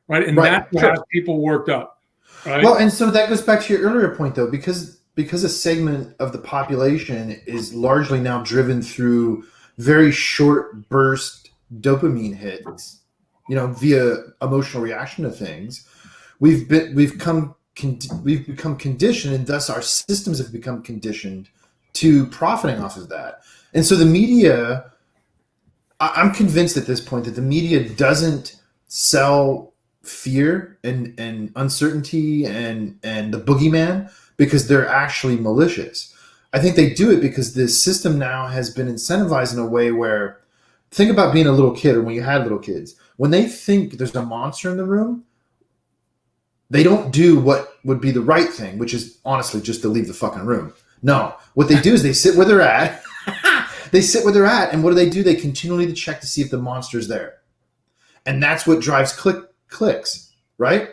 right? And that's what has people worked up. Right? Well, and so that goes back to your earlier point, though, because a segment of the population is largely now driven through very short burst dopamine hits, via emotional reaction to things. We've become conditioned, and thus our systems have become conditioned to profiting off of that. And so the media, I'm convinced at this point that the media doesn't sell fear and uncertainty and the boogeyman because they're actually malicious. I think they do it because the system now has been incentivized in a way where, think about being a little kid or when you had little kids. When they think there's a monster in the room, they don't do what would be the right thing, which is honestly just to leave the fucking room. No, what they do is they sit where they're at. And what do? They continually check to see if the monster's there. And that's what drives clicks, right?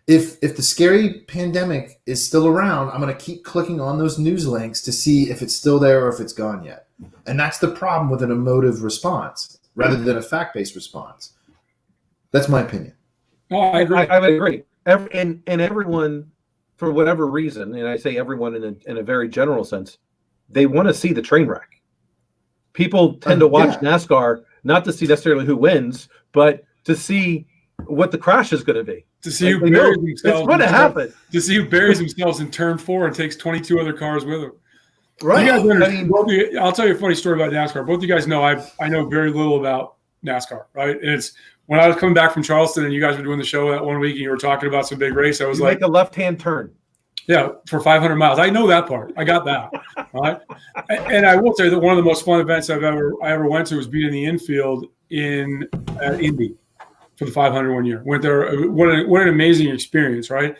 If the scary pandemic is still around, I'm going to keep clicking on those news links to see if it's still there or if it's gone yet. And that's the problem with an emotive response rather than a fact-based response. That's my opinion. Oh, I agree. I would agree. And everyone, for whatever reason, and I say everyone in a very general sense, they want to see the train wreck. People tend to watch NASCAR not to see necessarily who wins, but to see what the crash is going to be. To see who buries themselves. It's going to happen. To see who buries themselves in turn 4 and takes 22 other cars with them. Right. I'll tell you a funny story about NASCAR. Both of you guys know I know very little about NASCAR, right? And it's when I was coming back from Charleston and you guys were doing the show that one week and you were talking about some big race, I was like, make a left-hand turn. Yeah, for 500 miles. I know that part. I got that. Right. And I will tell you that one of the most fun events I ever went to was being in the infield in Indy for the 500 one year. Went there. What an amazing experience, right?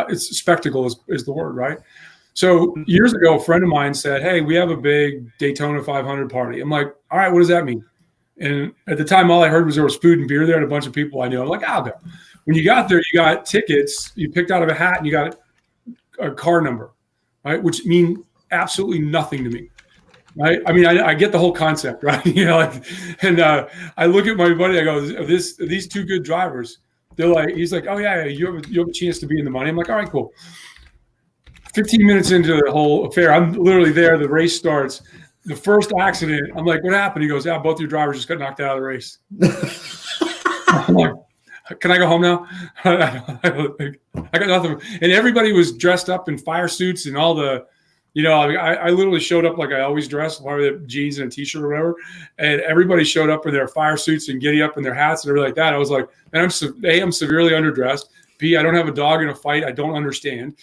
It's spectacle is the word, right? So years ago, a friend of mine said, "Hey, we have a big Daytona 500 party." I'm like, "All right, what does that mean?" And at the time, all I heard was there was food and beer there and a bunch of people I knew. I'm like, "I'll go." When you got there, you got tickets. You picked out of a hat and you got a car number, right? Which mean absolutely nothing to me, right? I mean, I get the whole concept, right? I look at my buddy. I go, "These two good drivers." They're like, he's like, "Oh yeah, you have a chance to be in the money." I'm like, "All right, cool." 15 minutes into the whole affair, I'm literally there. The race starts. The first accident, I'm like, "What happened?" He goes, "Yeah, both your drivers just got knocked out of the race." I'm like, "Can I go home now?" I got nothing. And everybody was dressed up in fire suits and all the, I literally showed up like I always dress, probably the jeans and a t-shirt or whatever. And everybody showed up in their fire suits and giddy up in their hats and everything like that. I was like, man, I'm severely underdressed. B, I don't have a dog in a fight. I don't understand.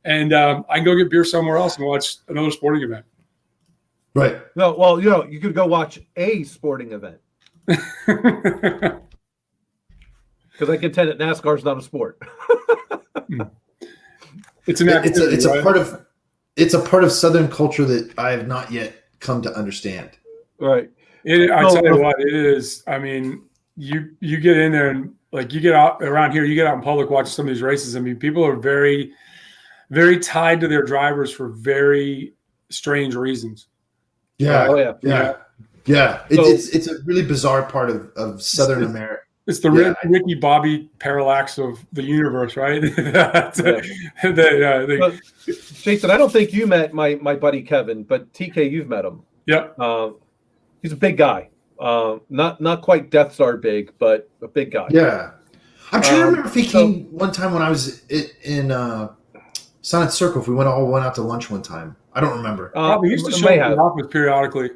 And I can go get beer somewhere else and watch another sporting event. Right. No, well, you could go watch a sporting event. Because I contend that NASCAR is not a sport. It's an activity, it's a part of Southern culture that I have not yet come to understand. Right. I tell you what, it is. I mean, you get in there and like you get out around here, you get out in public watching some of these races. I mean, people are very, very tied to their drivers for very strange reasons. Yeah. Oh, yeah. Yeah. Yeah. It's a really bizarre part of Southern America. It's the Ricky Bobby parallax of the universe, right? Jason, I don't think you met my buddy Kevin, but TK, you've met him. Yep. He's a big guy. Not quite Death Star big, but a big guy. Yeah. I'm trying to remember if he came one time when I was in Sonnet Circle. If we went out to lunch one time. I don't remember. Probably used to show up in the office periodically.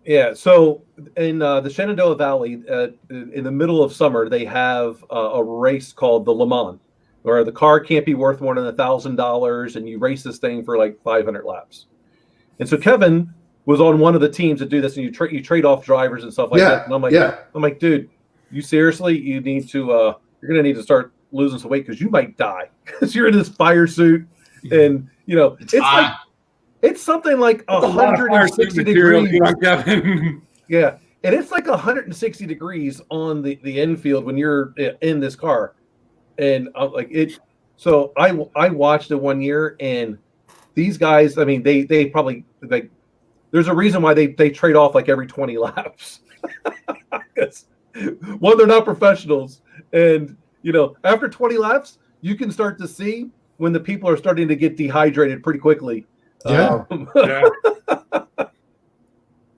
Yeah, so in the Shenandoah Valley, in the middle of summer, they have a race called the Le Mans, where the car can't be worth more than $1,000, and you race this thing for like 500 laps. And so Kevin was on one of the teams that do this, and you trade off drivers and stuff like that. And I'm like, dude, you seriously? You need to you're gonna need to start losing some weight because you might die because you're in this fire suit, and it's something like 160 degrees. Yeah, and it's like 160 degrees on the infield when you're in this car, and like it. So I watched it one year, and these guys, I mean, they probably like. There's a reason why they trade off like every 20 laps. One, they're not professionals, and after 20 laps, you can start to see when the people are starting to get dehydrated pretty quickly. Yeah.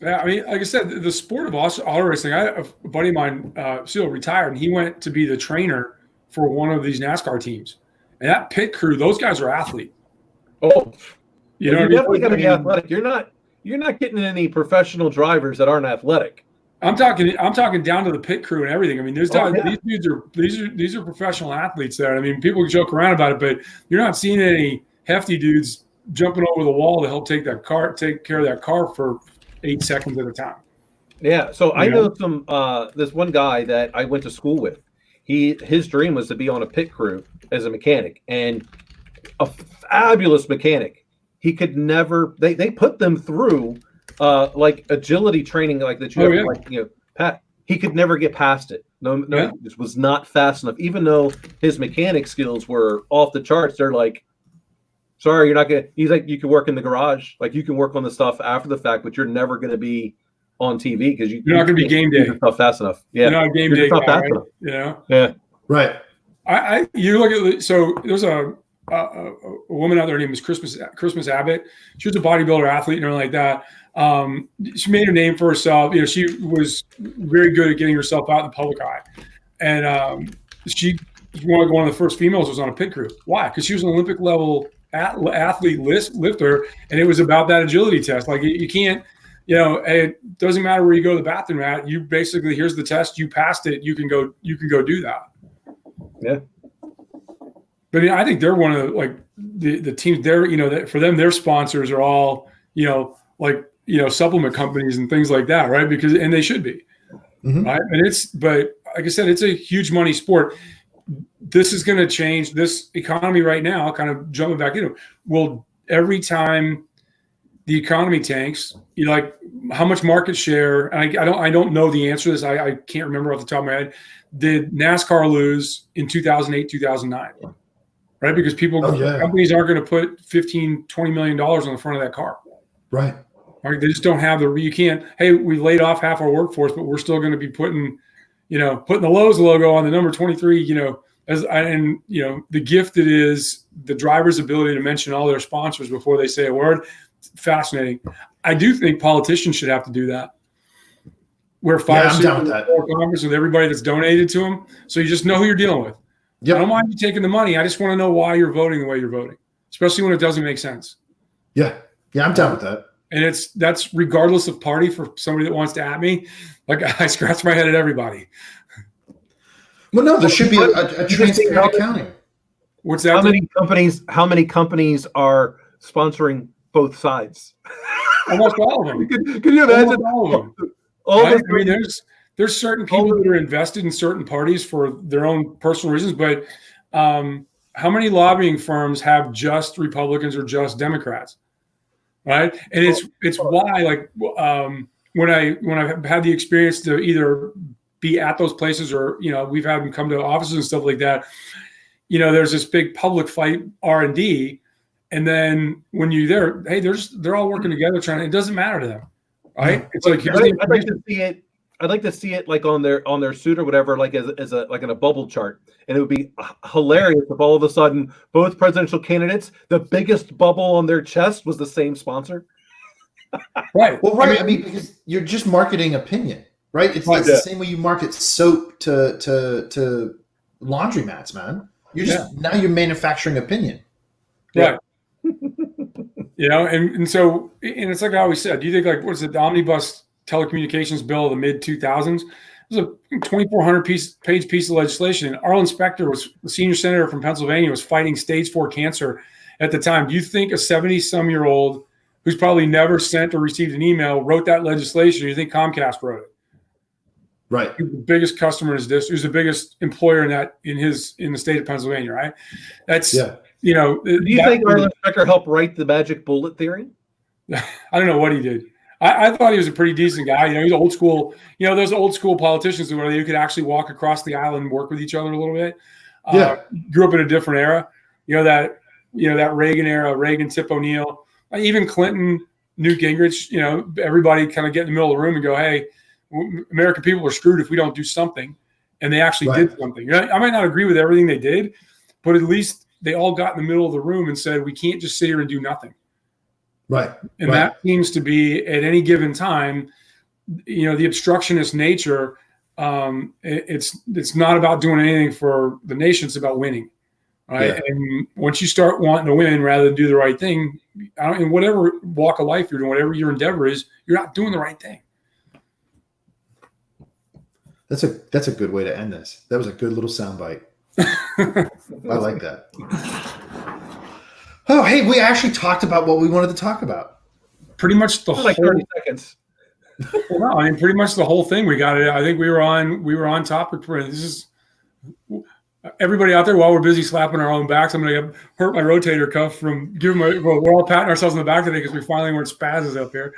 Yeah, I mean, like I said, the sport of auto racing, a buddy of mine, still retired, and he went to be the trainer for one of these NASCAR teams. And that pit crew, those guys are athletes. Oh, you're definitely going to be athletic. You're not getting any professional drivers that aren't athletic. I'm talking down to the pit crew and everything. I mean, these dudes are professional athletes there. I mean, people joke around about it, but you're not seeing any hefty dudes jumping over the wall to help take care of that car for 8 seconds at a time. Yeah. So I know some this one guy that I went to school with. His dream was to be on a pit crew as a mechanic, and a fabulous mechanic. He could never. They put them through like agility training, like that. Pat. He could never get past it. No, this was not fast enough. Even though his mechanic skills were off the charts, they're like, sorry, you're not gonna. He's like, you can work in the garage, like you can work on the stuff after the fact, but you're never gonna be on TV because you're not gonna be game day stuff fast enough. Yeah, you're not game day guy, right? Yeah, right. You look at so there's a woman out there named Christmas Abbott. She was a bodybuilder athlete and everything like that. She made a name for herself. She was very good at getting herself out in the public eye, and she one of the first females was on a pit crew. Why? Because she was an Olympic level athlete lifter, and it was about that agility test. Like you can't, it doesn't matter where you go to the bathroom at. You basically, here's the test. You passed it. You can go do that. Yeah. But I think they're one of the teams. They're for them, their sponsors are all supplement companies and things like that, right? And they should be, right? But like I said, it's a huge money sport. This is going to change this economy right now. Kind of jumping back into, every time the economy tanks, how much market share? And I don't know the answer to this. I can't remember off the top of my head. Did NASCAR lose in 2008, 2009? Right, because companies aren't going to put $15-20 million on the front of that car. Right. They just don't have you can't. Hey, we laid off half our workforce, but we're still going to be putting the Lowe's logo on the number 23. The gift it is the driver's ability to mention all their sponsors before they say a word. Fascinating. I do think politicians should have to do that. Wear fire suits before Congress with everybody that's donated to them, so you just know who you're dealing with. Yep. I don't mind you taking the money. I just want to know why you're voting the way you're voting, especially when it doesn't make sense. Yeah, I'm down with that. And that's regardless of party. For somebody that wants to at me, I scratch my head at everybody. Well, no, there should be a transparent accounting. What's that? How many companies are sponsoring both sides? Almost all of them. Can you imagine? All of them. There's certain people that are invested in certain parties for their own personal reasons, but how many lobbying firms have just Republicans or just Democrats? right? And it's why, like, when I've had the experience to either be at those places or, we've had them come to offices and stuff like that, there's this big public fight R&D. And then when you're there, hey, they're all working together it doesn't matter to them. Right. It's like, I'd like to see it. I'd like to see it like on their suit or whatever, like as a like in a bubble chart. And it would be hilarious if all of a sudden both presidential candidates, the biggest bubble on their chest was the same sponsor. Right. Well, right. I mean, because you're just marketing opinion, right? It's the same way you market soap to laundromats, man. You're just now you're manufacturing opinion. Right. And so it's like I always said, do you think, like, what's it, the omnibus telecommunications bill of the mid 2000s? It was a 2,400 page piece of legislation. And Arlen Specter was the senior senator from Pennsylvania, was fighting stage 4 cancer at the time. Do you think a 70-some-year-old who's probably never sent or received an email wrote that legislation? Or you think Comcast wrote it? Right. He was the biggest customer in his district. He was the biggest employer in the state of Pennsylvania, right? That's Do you think Arlen Specter helped write the magic bullet theory? I don't know what he did. I thought he was a pretty decent guy. He's old school. Those old school politicians where you could actually walk across the aisle and work with each other a little bit. Grew up in a different era. That Reagan era, Reagan, Tip O'Neill, even Clinton, Newt Gingrich. Everybody kind of get in the middle of the room and go, "Hey, American people are screwed if we don't do something," and they actually did something. I might not agree with everything they did, but at least they all got in the middle of the room and said, "We can't just sit here and do nothing." Right. And that seems to be at any given time, the obstructionist nature. It's not about doing anything for the nation. It's about winning. Right. Yeah. And once you start wanting to win rather than do the right thing, in whatever walk of life you're doing, whatever your endeavor is, you're not doing the right thing. That's a good way to end this. That was a good little soundbite. I like that. Oh, hey, we actually talked about what we wanted to talk about. Pretty much the whole 30 seconds. Well, no, pretty much the whole thing. We got it. I think we were on topic for this. Is everybody out there, while we're busy slapping our own backs, I'm going to hurt my rotator cuff from giving we're all patting ourselves on the back today because we finally weren't spazzes up here.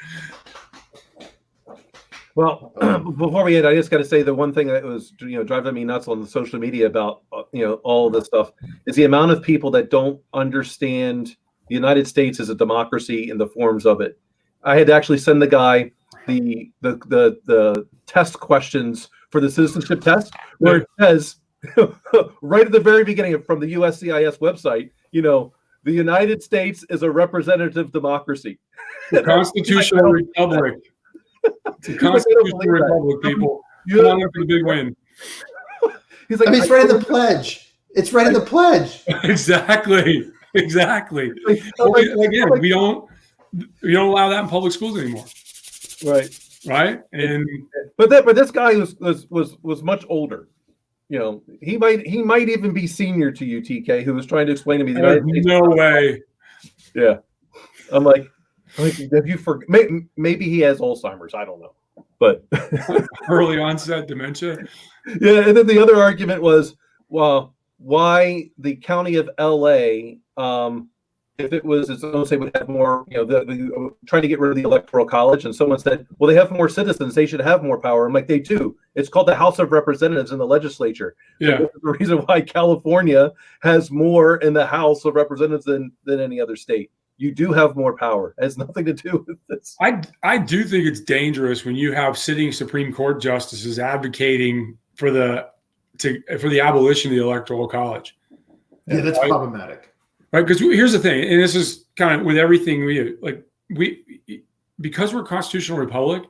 Well, before we end, I just got to say the one thing that was driving me nuts on the social media about all of this stuff is the amount of people that don't understand the United States as a democracy and the forms of it. I had to actually send the guy the test questions for the citizenship test, where it says right at the very beginning from the USCIS website, the United States is a representative democracy. The constitutional republic. It's a constitutional republic, people. Come on in for the big win. He's like, it's right in the pledge. It's right in the pledge. Exactly. Again, we don't allow that in public schools anymore. Right. And but this guy was much older. He might even be senior to you, TK, who was trying to explain to me the United States. No way. Yeah. I'm like, have you maybe he has Alzheimer's, I don't know. But early onset dementia. Yeah, and then the other argument was, well, why the county of LA, if it was its own state, would have more, trying to get rid of the electoral college, and someone said, well, they have more citizens, they should have more power. I'm like, they do. It's called the House of Representatives in the legislature. Yeah. That's the reason why California has more in the House of Representatives than any other state. You do have more power. It has nothing to do with this. I do think it's dangerous when you have sitting Supreme Court justices advocating for the abolition of the Electoral College. Yeah, that's problematic. Right? Because here's the thing, and this is kind of with everything because we're a constitutional republic,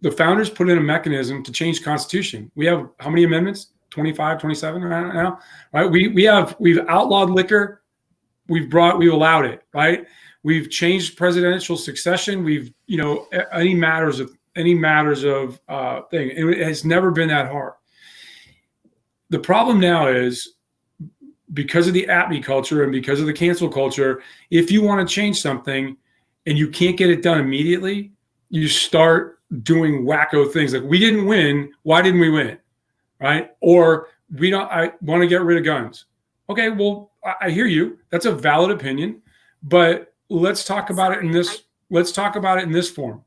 the founders put in a mechanism to change the Constitution. We have how many amendments? 25, 27 right now, right? We've outlawed liquor. We've allowed it, right? We've changed presidential succession. We've, any matters of thing. It has never been that hard. The problem now is because of the at-me culture and because of the cancel culture, if you want to change something and you can't get it done immediately, you start doing wacko things like, we didn't win. Why didn't we win? Right? Or I want to get rid of guns. Okay, well, I hear you. That's a valid opinion, but let's talk about it in this form.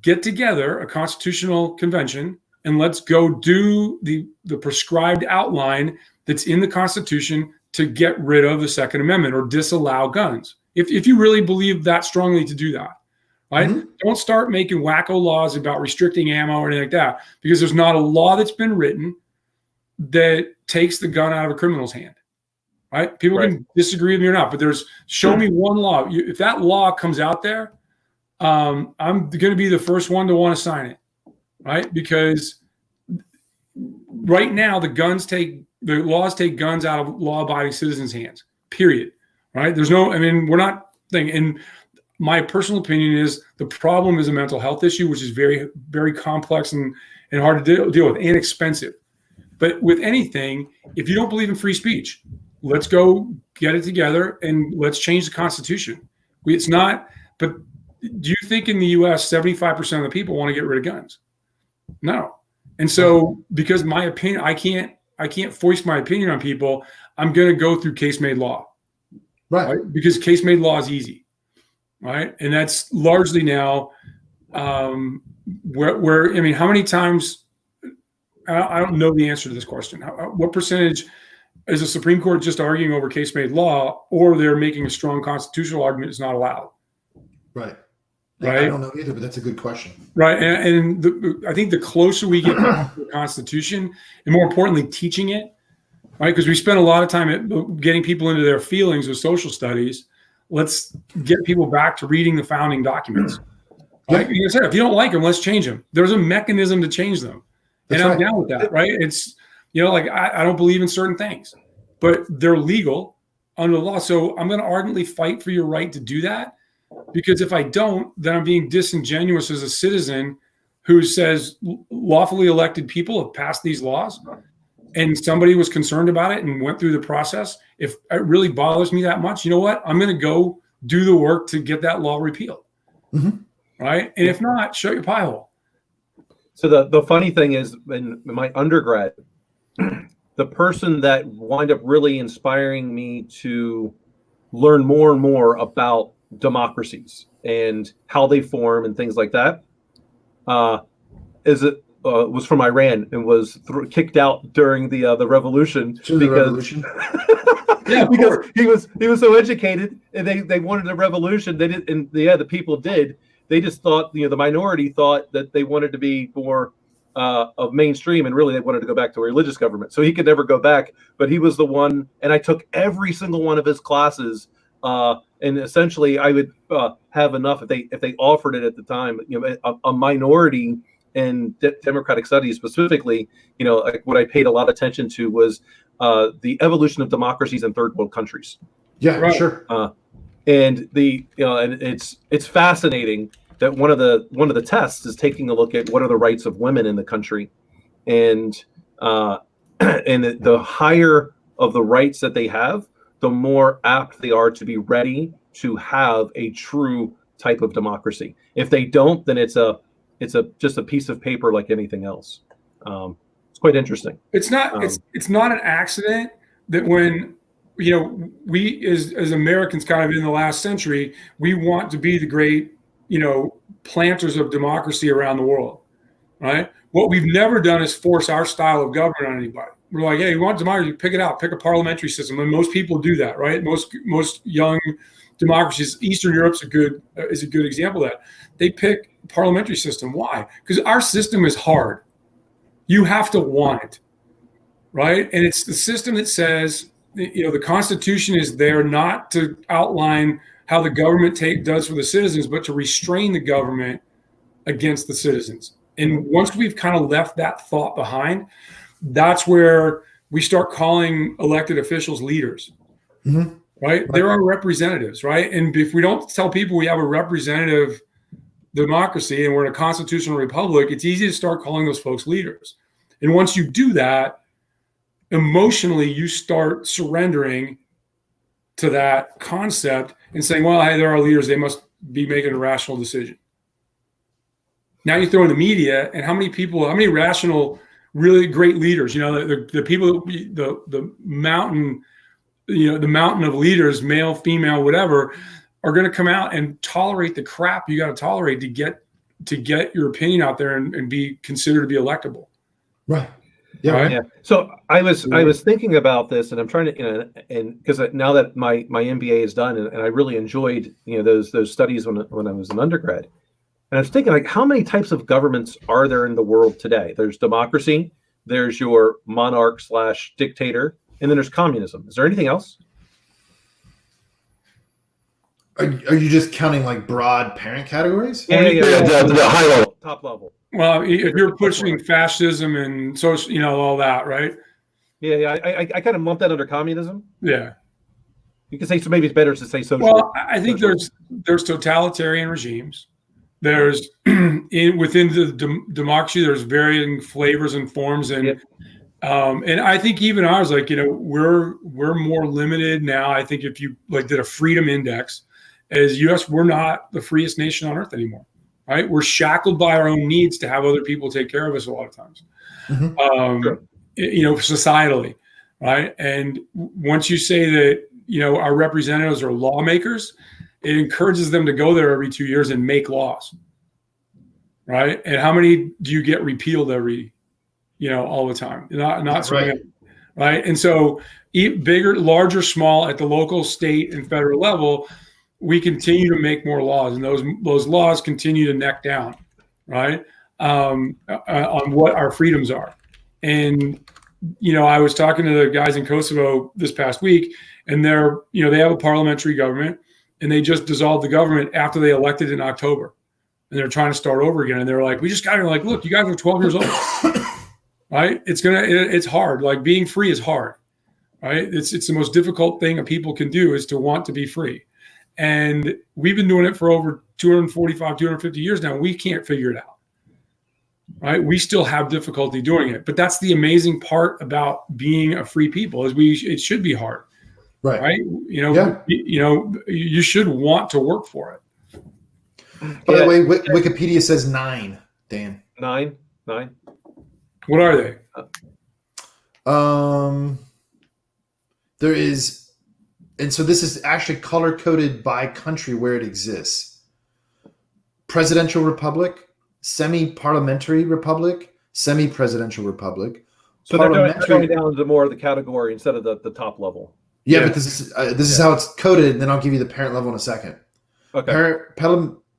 Get together a constitutional convention and let's go do the prescribed outline that's in the Constitution to get rid of the Second Amendment or disallow guns. If you really believe that strongly to do that, right? Mm-hmm. Don't start making wacko laws about restricting ammo or anything like that, because there's not a law that's been written that takes the gun out of a criminal's hand, right? People can disagree with me or not, but show me one law. If that law comes out there, I'm going to be the first one to want to sign it, right? Because right now the laws take guns out of law-abiding citizens' hands, period, right? We're not thinking, and my personal opinion is the problem is a mental health issue, which is very, very complex and hard to deal with and expensive. But with anything, if you don't believe in free speech, let's go get it together and let's change the Constitution. But do you think in the U.S. 75% of the people want to get rid of guns? No. And so, because my opinion, I can't voice my opinion on people. I'm going to go through case-made law, right? Because case-made law is easy, right? And that's largely now how many times? I don't know the answer to this question. What percentage is the Supreme Court just arguing over case-made law, or they're making a strong constitutional argument it's not allowed? Right. I don't know either, but that's a good question. Right. And I think the closer we get to the Constitution, and more importantly, teaching it, right? Because we spend a lot of time getting people into their feelings with social studies. Let's get people back to reading the founding documents. Right? Like I said, if you don't like them, let's change them. There's a mechanism to change them. And I'm down with that, right? It's, I don't believe in certain things, but they're legal under the law. So I'm going to ardently fight for your right to do that, because if I don't, then I'm being disingenuous as a citizen who says lawfully elected people have passed these laws and somebody was concerned about it and went through the process. If it really bothers me that much, you know what? I'm going to go do the work to get that law repealed, right? And if not, shut your pie hole. So the funny thing is, in my undergrad, the person that wound up really inspiring me to learn more and more about democracies and how they form and things like that, was from Iran and was kicked out during the revolution because he was so educated, and they wanted a revolution. They did, and the people did. They just thought, the minority thought that they wanted to be more of mainstream, and really they wanted to go back to a religious government. So he could never go back, but he was the one, and I took every single one of his classes, and essentially I would have enough if they offered it at the time. A minority in democratic studies specifically, like what I paid a lot of attention to was the evolution of democracies in third world countries. Yeah, right. Sure. And and it's fascinating that one of the tests is taking a look at what are the rights of women in the country, and the higher of the rights that they have, the more apt they are to be ready to have a true type of democracy. If they don't, then it's just a piece of paper like anything else. It's quite interesting. It's not an accident that when we as Americans, kind of in the last century, we want to be the great planters of democracy around the world, right? What we've never done is force our style of government on anybody. We're like, hey, you want democracy? Pick it out. Pick a parliamentary system, and most people do that, right? Most young democracies, Eastern Europe's is a good example of that. They pick parliamentary system. Why? Because our system is hard. You have to want it, right? And it's the system that says, the Constitution is there not to outline how the government does for the citizens, but to restrain the government against the citizens. And once we've kind of left that thought behind, that's where we start calling elected officials leaders, right? They're our representatives, right? And if we don't tell people we have a representative democracy and we're in a constitutional republic, it's easy to start calling those folks leaders. And once you do that, emotionally, you start surrendering to that concept and saying, well, hey, they're our leaders. They must be making a rational decision. Now you throw in the media, and how many rational, really great leaders, the people, the mountain, the mountain of leaders, male, female, whatever, are going to come out and tolerate the crap you got to tolerate to get your opinion out there and be considered to be electable. Right. Yeah. Right? Yeah. So I was thinking about this, and I'm trying to, and because now that my MBA is done, and I really enjoyed, those studies when I was an undergrad, and I was thinking, like, how many types of governments are there in the world today? There's democracy, there's your monarch / dictator, and then there's communism. Is there anything else? Are you just counting like broad parent categories? Yeah. The high level. Top level. Well, if you're pushing fascism and social, all that, right? Yeah. I kind of lump that under communism. Yeah. You can say, so maybe it's better to say social. Well, I think there's totalitarian regimes. There's within the democracy, there's varying flavors and forms, and I think even ours, like, we're more limited now. I think if you did a freedom index, as U.S., we're not the freest nation on earth anymore. Right? We're shackled by our own needs to have other people take care of us a lot of times, societally, right? And once you say that, our representatives are lawmakers, it encourages them to go there every 2 years and make laws, right? And how many do you get repealed every, all the time? Not so many, right? And so bigger, larger, small at the local, state, and federal level, we continue to make more laws, and those laws continue to neck down, right, on what our freedoms are. And I was talking to the guys in Kosovo this past week, and they have a parliamentary government, and they just dissolved the government after they elected in October, and they're trying to start over again. And they're like, we just got to look, you guys are 12 years old, right? It's hard. Like, being free is hard, right? It's the most difficult thing a people can do is to want to be free. And we've been doing it for over 245, 250 years now. We can't figure it out, right? We still have difficulty doing it. But that's the amazing part about being a free people is it should be hard, right? You should want to work for it. By the way, Wikipedia says 9, Dan. 9? What are they? There is... And so this is actually color-coded by country where it exists. Presidential republic, semi-parliamentary republic, semi-presidential republic. So they're going down to more of the category instead of the top level. Yeah, but this is how it's coded, and then I'll give you the parent level in a second. Okay.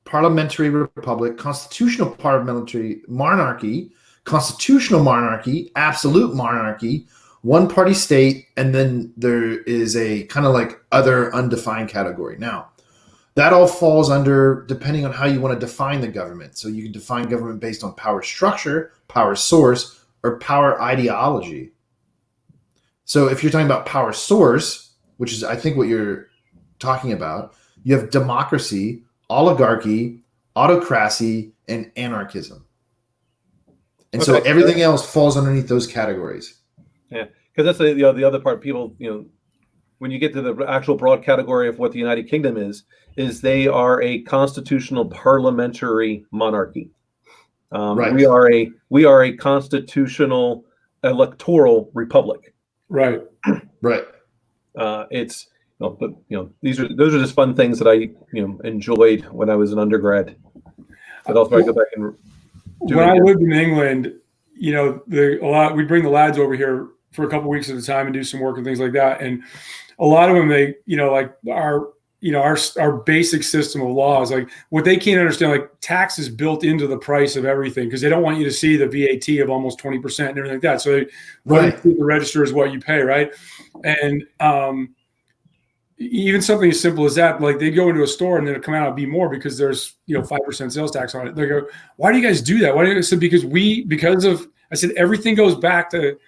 Parliamentary republic, constitutional parliamentary monarchy, constitutional monarchy, absolute monarchy, one-party state, and then there is a kind of like other undefined category. Now, that all falls under, depending on how you want to define the government. So you can define government based on power structure, power source, or power ideology. So if you're talking about power source, which is, I think, what you're talking about, you have democracy, oligarchy, autocracy, and anarchism. And so everything else falls underneath those categories. Yeah, because that's the other part. People, when you get to the actual broad category of what the United Kingdom is they are a constitutional parliamentary monarchy. Right. We are a constitutional electoral republic. Right. Right. It's those are just fun things that I enjoyed when I was an undergrad. But also I go back and do when I lived in England, we bring the lads over here for a couple of weeks at a time and do some work and things like that. And a lot of them, they, our basic system of laws, like what they can't understand, like tax is built into the price of everything because they don't want you to see the VAT of almost 20% and everything like that. So the register is what you pay, right? And even something as simple as that, like they go into a store and then it'll come out and be more because there's 5% sales tax on it. They go, why do you guys do that? Why do you? I said, I said everything goes back to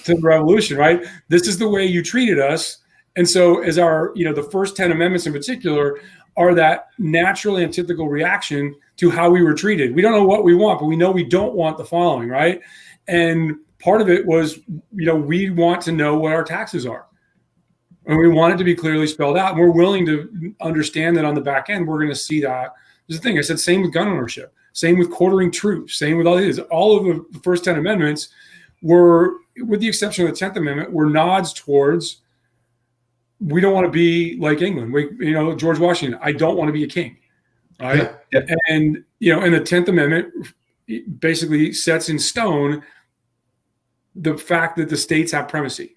the revolution, right? This is the way you treated us. And so as our, the first 10 amendments in particular are that natural antithetical reaction to how we were treated. We don't know what we want, but we know we don't want the following, right? And part of it was, we want to know what our taxes are. And we want it to be clearly spelled out. And we're willing to understand that on the back end, we're going to see that. There's the thing I said, same with gun ownership, same with quartering troops, same with all these. All of the first 10 amendments were, with the exception of the 10th Amendment, were nods towards we don't want to be like England. George Washington, I don't want to be a king, right? Yeah. And, and the 10th Amendment basically sets in stone the fact that the states have primacy.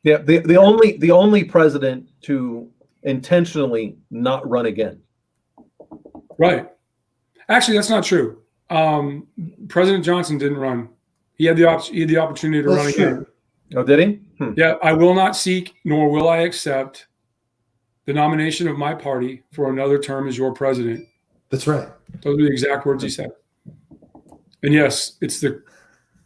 Yeah. The only president to intentionally not run again. Right. Actually, that's not true. President Johnson didn't run. He had the opportunity to run again. Oh, did he? Yeah. I will not seek, nor will I accept the nomination of my party for another term as your president. That's right. Those are the exact words he said. And yes, it's the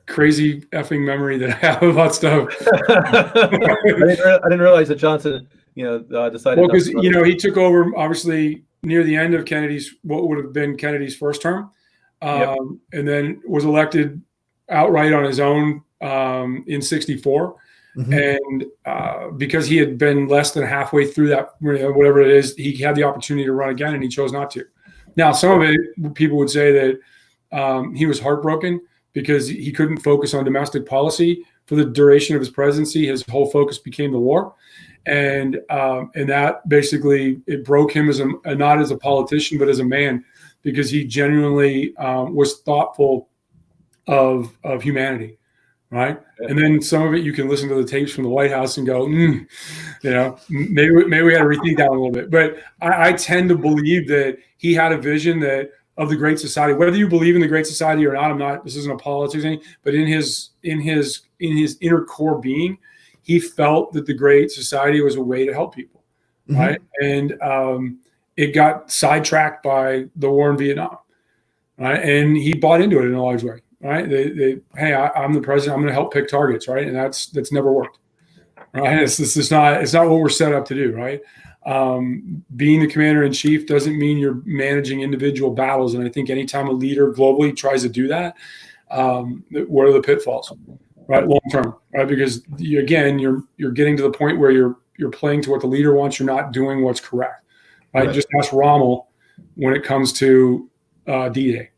crazy effing memory that I have about stuff. I didn't realize that Johnson, decided. Well, because he took over obviously near the end of what would have been Kennedy's first term, and then was elected outright on his own in '64. And because he had been less than halfway through that, whatever it is, he had the opportunity to run again, and he chose not to. Now, some of it, people would say that he was heartbroken because he couldn't focus on domestic policy for the duration of his presidency. His whole focus became the war, and that basically it broke him as not as a politician but as a man, because he genuinely was thoughtful of humanity. Right. Yeah. And then some of it you can listen to the tapes from the White House and go, maybe we got to rethink that a little bit. But I tend to believe that he had a vision of the Great Society. Whether you believe in the Great Society or not, this isn't a politics thing, but in his inner core being, he felt that the Great Society was a way to help people. Right. And it got sidetracked by the war in Vietnam. Right. And he bought into it in a large way. Right? Hey, I'm the president. I'm going to help pick targets, right? And that's never worked, right? It's not what we're set up to do, right? Being the commander in chief doesn't mean you're managing individual battles, and I think anytime a leader globally tries to do that, what are the pitfalls, right? Long term, right? Because you're getting to the point where you're playing to what the leader wants. You're not doing what's correct, right? Just ask Rommel when it comes to D-Day.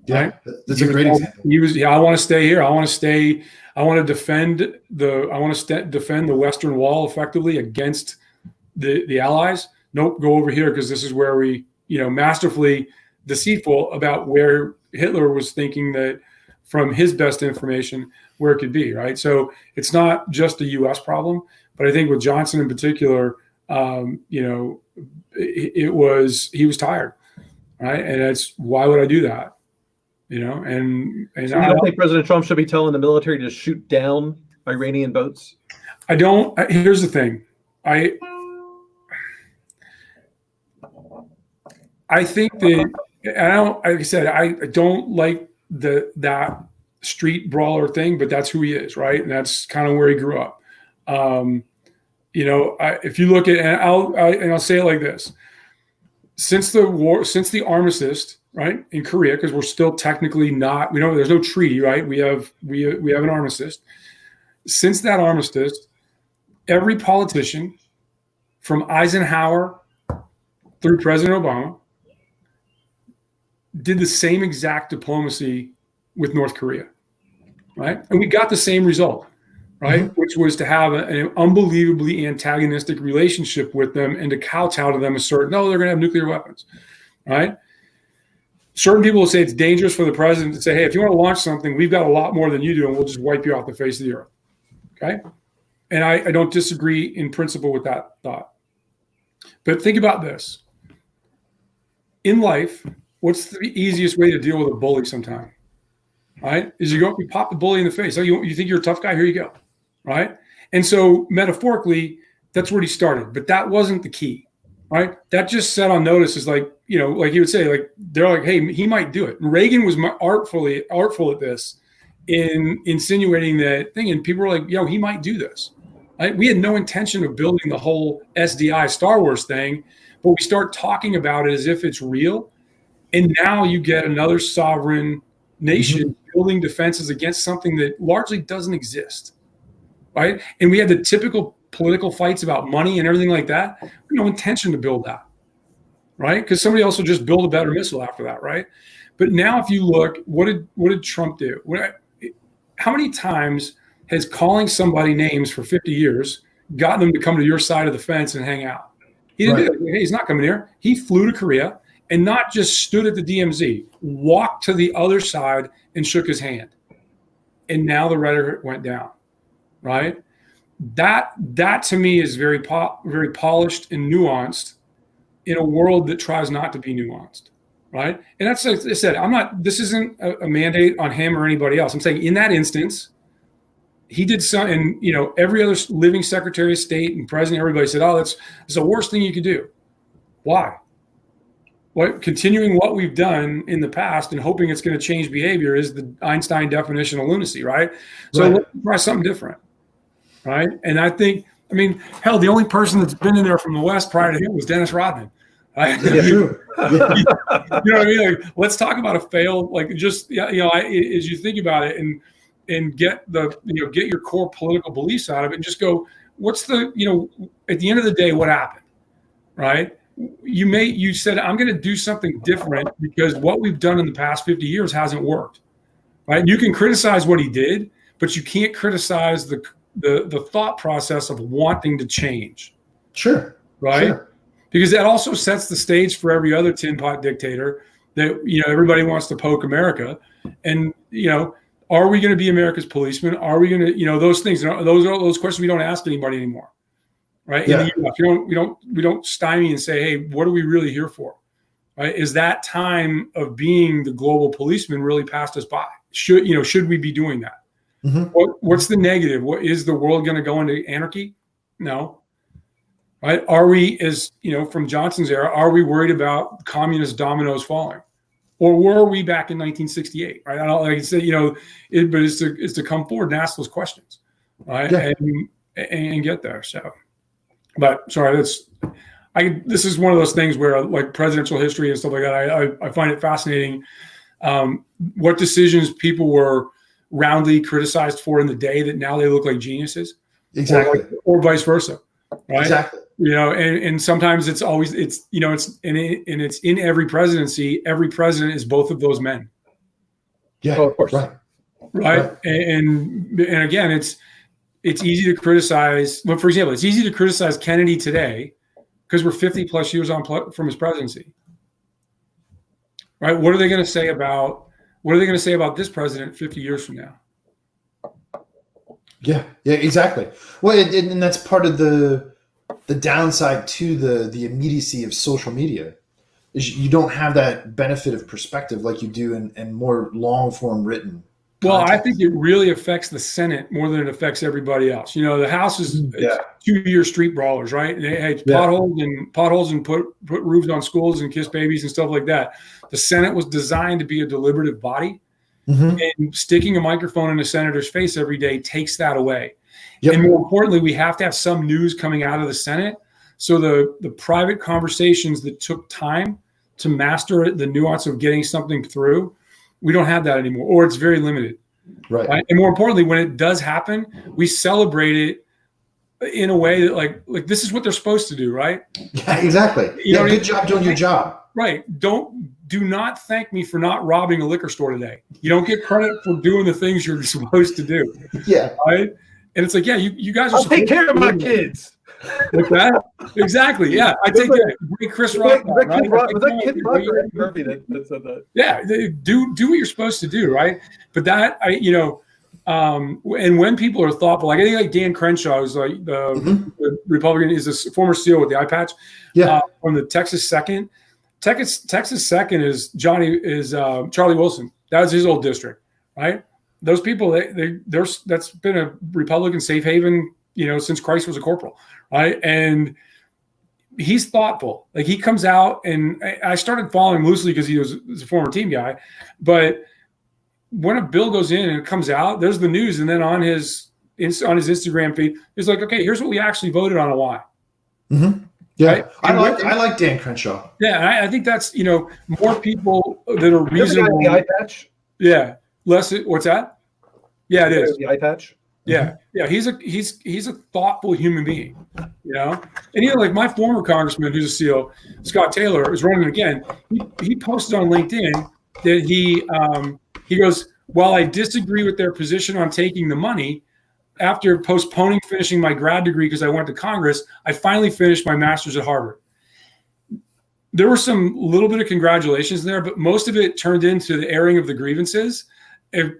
Yeah, right? That's a great example. He was, I want to stay here. I want to defend the Western Wall effectively against the Allies. Nope, go over here because this is where we, masterfully deceitful about where Hitler was thinking that from his best information where it could be, right? So it's not just a U.S. problem, but I think with Johnson in particular, he was tired, right? And it's why would I do that? And so you don't think President Trump should be telling the military to shoot down Iranian boats? I don't. Here's the thing. I think that like I said, I don't like that street brawler thing, but that's who he is, right? And that's kind of where he grew up. If you look at, and I'll say it like this: since the armistice, right, in Korea, because we're still technically not, there's no treaty, right? We have an armistice. Since that armistice, every politician from Eisenhower through President Obama did the same exact diplomacy with North Korea, right? And we got the same result, right? Which was to have an unbelievably antagonistic relationship with them and to kowtow to them they're going to have nuclear weapons, right? Certain people will say it's dangerous for the president to say, hey, if you want to launch something, we've got a lot more than you do, and we'll just wipe you off the face of the earth. Okay? And I don't disagree in principle with that thought. But think about this. In life, what's the easiest way to deal with a bully sometime? Right? Is you go up, you pop the bully in the face. Oh, you think you're a tough guy? Here you go. Right? And so metaphorically, that's where he started. But that wasn't the key. Right? That just set on notice is like he would say, like, they're like, hey, he might do it. And Reagan was artful at this in insinuating that thing. And people were like, he might do this. Right? We had no intention of building the whole SDI Star Wars thing, but we start talking about it as if it's real. And now you get another sovereign nation building defenses against something that largely doesn't exist. Right? And we had the typical political fights about money and everything like that. We had no intention to build that, right? Because somebody else will just build a better missile after that, right? But now, if you look, what did Trump do? How many times has calling somebody names for 50 years gotten them to come to your side of the fence and hang out. He didn't do that. Hey, he's not coming here. He flew to Korea and not just stood at the DMZ, walked to the other side and shook his hand. And now the rhetoric went down, right? That to me is very polished and nuanced in a world that tries not to be nuanced, right? And that's, like I said, this isn't a mandate on him or anybody else. I'm saying in that instance, he did some, and every other living Secretary of State and president, everybody said, "Oh, that's the worst thing you could do." Why? Continuing what we've done in the past and hoping it's going to change behavior is the Einstein definition of lunacy, right? So let's try something different, right? And I think, hell, the only person that's been in there from the West prior to him was Dennis Rodman. Right? Yeah, true. You know what I mean? Like, let's talk about a failed, as you think about it and get get your core political beliefs out of it and just go, what's at the end of the day, what happened, right? You said, I'm going to do something different because what we've done in the past 50 years hasn't worked, right? You can criticize what he did, but you can't criticize the thought process of wanting to change. Sure. Right. Sure. Because that also sets the stage for every other tin pot dictator that, everybody wants to poke America. And, are we going to be America's policeman? Are we going to, those things, those questions we don't ask anybody anymore. Right. Yeah. In the US, we don't stymie and say, hey, what are we really here for? Right. Is that time of being the global policeman really passed us by? Should we be doing that? Mm-hmm. What's the negative? What is the world going to go into anarchy? No. Right. Are we, from Johnson's era, are we worried about communist dominoes falling? Or were we back in 1968? Right. I don't like to say, but it's to come forward and ask those questions. Right. Yeah. And get there. So, but sorry, this is one of those things where, like, presidential history and stuff like that, I find it fascinating what decisions people were roundly criticized for in the day that now they look like geniuses. Exactly. Or vice versa. Right. Exactly. And sometimes it's in every presidency. Every president is both of those men. Yeah, of course. Right. And again, it's easy to criticize. But for example, it's easy to criticize Kennedy today because we're 50 plus years on from his presidency. Right. What are they going to say about this president 50 years from now? Yeah, exactly. Well, and that's part of the downside to the immediacy of social media is you don't have that benefit of perspective like you do in more long form written. Well, I think it really affects the Senate more than it affects everybody else. The House is 2-year street brawlers, right? They had potholes and put roofs on schools and kiss babies and stuff like that. The Senate was designed to be a deliberative body. Mm-hmm. And sticking a microphone in a senator's face every day takes that away. Yep. And more importantly, we have to have some news coming out of the Senate. So the private conversations that took time to master the nuance of getting something through, we don't have that anymore, or it's very limited. Right? And more importantly, when it does happen, we celebrate it in a way that like this is what they're supposed to do, right? Yeah, exactly. Good job doing your job. Right. Do not thank me for not robbing a liquor store today. You don't get credit for doing the things you're supposed to do. Yeah. Right. And it's like, yeah, you guys are. I'll take care of my kids. Like that? Exactly. Yeah. I take that. Great Chris Rock. Was that Kid Rock or Eddie Murphy that said that? Yeah. Do what you're supposed to do. Right. But that, and when people are thoughtful, like I think like Dan Crenshaw, who's like the Republican, is a former SEAL with the eye patch. Yeah. From the Texas Second. Texas Second is Charlie Wilson. That was his old district, right? Those people, that's been a Republican safe haven, since Christ was a corporal, right? And he's thoughtful. Like he comes out, and I started following him loosely because he was a former team guy. But when a bill goes in and it comes out, there's the news, and then on his Instagram feed, it's like, okay, here's what we actually voted on and why. Mm-hmm. Yeah, right? I like Dan Crenshaw. Yeah, I think that's more people that are reasonable. The eye patch. Yeah, what's that? Yeah, it is the eye patch. Yeah, yeah. He's a thoughtful human being, And like my former congressman, who's a SEAL, Scott Taylor, is running again. He posted on LinkedIn that he goes, while I disagree with their position on taking the money, after postponing finishing my grad degree because I went to Congress, I finally finished my master's at Harvard. There were some little bit of congratulations there, but most of it turned into the airing of the grievances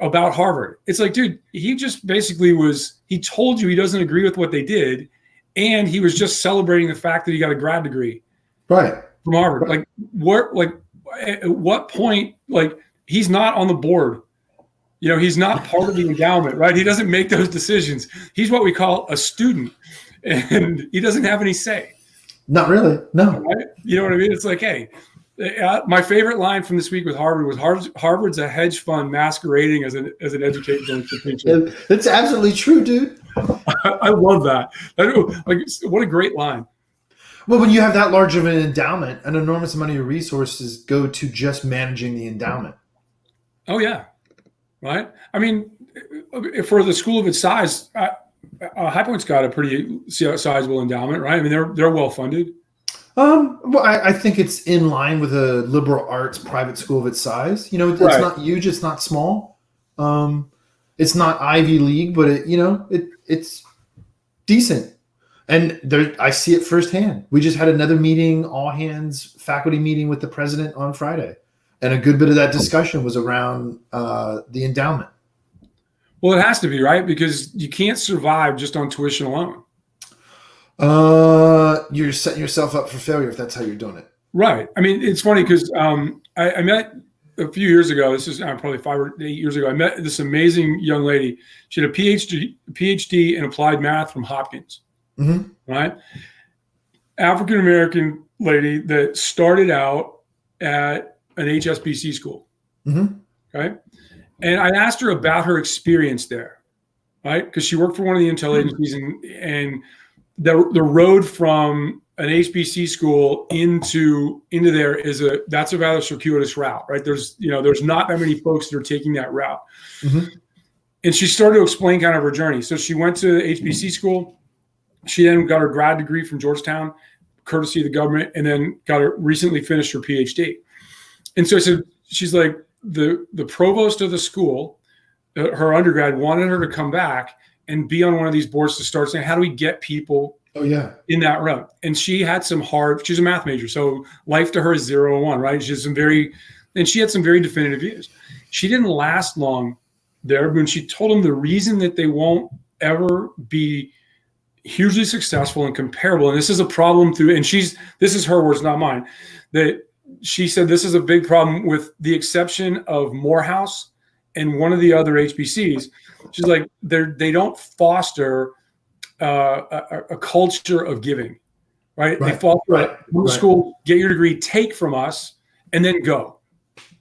about Harvard. It's like, dude, he just basically he told you he doesn't agree with what they did, and he was just celebrating the fact that he got a grad degree right from Harvard. Right. At what point, he's not on the board. He's not part of the endowment, right? He doesn't make those decisions. He's what we call a student, and he doesn't have any say. Not really, no. Right? You know what I mean? It's like, hey, my favorite line from this week with Harvard was Harvard's a hedge fund masquerading as an educational institution. That's absolutely true, dude. I love that. What a great line. Well, when you have that large of an endowment, an enormous amount of your resources go to just managing the endowment. Oh, yeah. Right? I mean, for the school of its size, High Point's got a pretty sizable endowment, right? I mean, they're well funded. Well, I think it's in line with a liberal arts private school of its size. It's Right. not huge, it's not small. It's not Ivy League, but it's decent. And I see it firsthand. We just had another meeting, all hands faculty meeting with the president on Friday. And a good bit of that discussion was around the endowment. Well, it has to be, right? Because you can't survive just on tuition alone. You're setting yourself up for failure if that's how you're doing it. Right. I mean, it's funny because I met a few years ago. This is probably 5 or 8 years ago. I met this amazing young lady. She had a PhD in applied math from Hopkins. Mm-hmm. Right. African American lady that started out at an HSBC school. Mm-hmm. Okay. And I asked her about her experience there, right? Because she worked for one of the intel agencies, and the road from an HBC school into there that's a rather circuitous route, right? There's not that many folks that are taking that route. Mm-hmm. And she started to explain kind of her journey. So she went to HBC school. She then got her grad degree from Georgetown, courtesy of the government, and then recently finished her PhD. And so she's like, the provost of the school, her undergrad, wanted her to come back and be on one of these boards to start saying, how do we get people in that route? And she had she's a math major, so life to her is 0 and 1, right? She had some very definitive views. She didn't last long there, but when she told them the reason that they won't ever be hugely successful and comparable, and this is a problem this is her words, not mine, that she said this is a big problem with the exception of Morehouse and one of the other HBCs. She's like, they don't foster a culture of giving, right? They foster school, get your degree, take from us, and then go,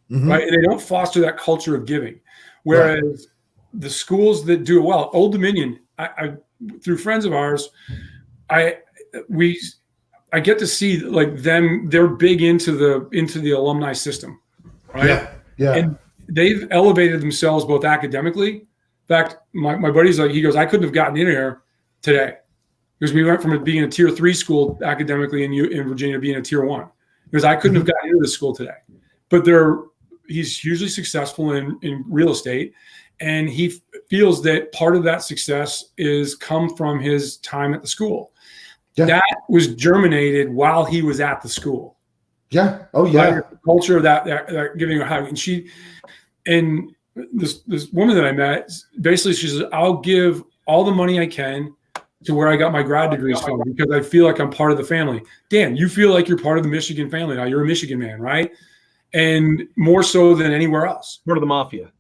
right? And they don't foster that culture of giving. Whereas the schools that do it well, Old Dominion, I through friends of ours, I get to see them. They're big into the alumni system, right? Yeah. And they've elevated themselves both academically. In fact, my buddy's like, he goes, I couldn't have gotten in here today because we went from being a tier 3 school academically in Virginia to being a tier 1. Because I couldn't have gotten into this school today. But he's hugely successful in real estate. And he feels that part of that success is come from his time at the school. Yeah. That was germinated while he was at the school. Yeah. Oh, yeah. Right? The culture of that giving a hug. And this woman that I met, basically she says, I'll give all the money I can to where I got my grad degrees from because I feel like I'm part of the family. Dan, you feel like you're part of the Michigan family now. You're a Michigan man, right? And more so than anywhere else. Part of the mafia.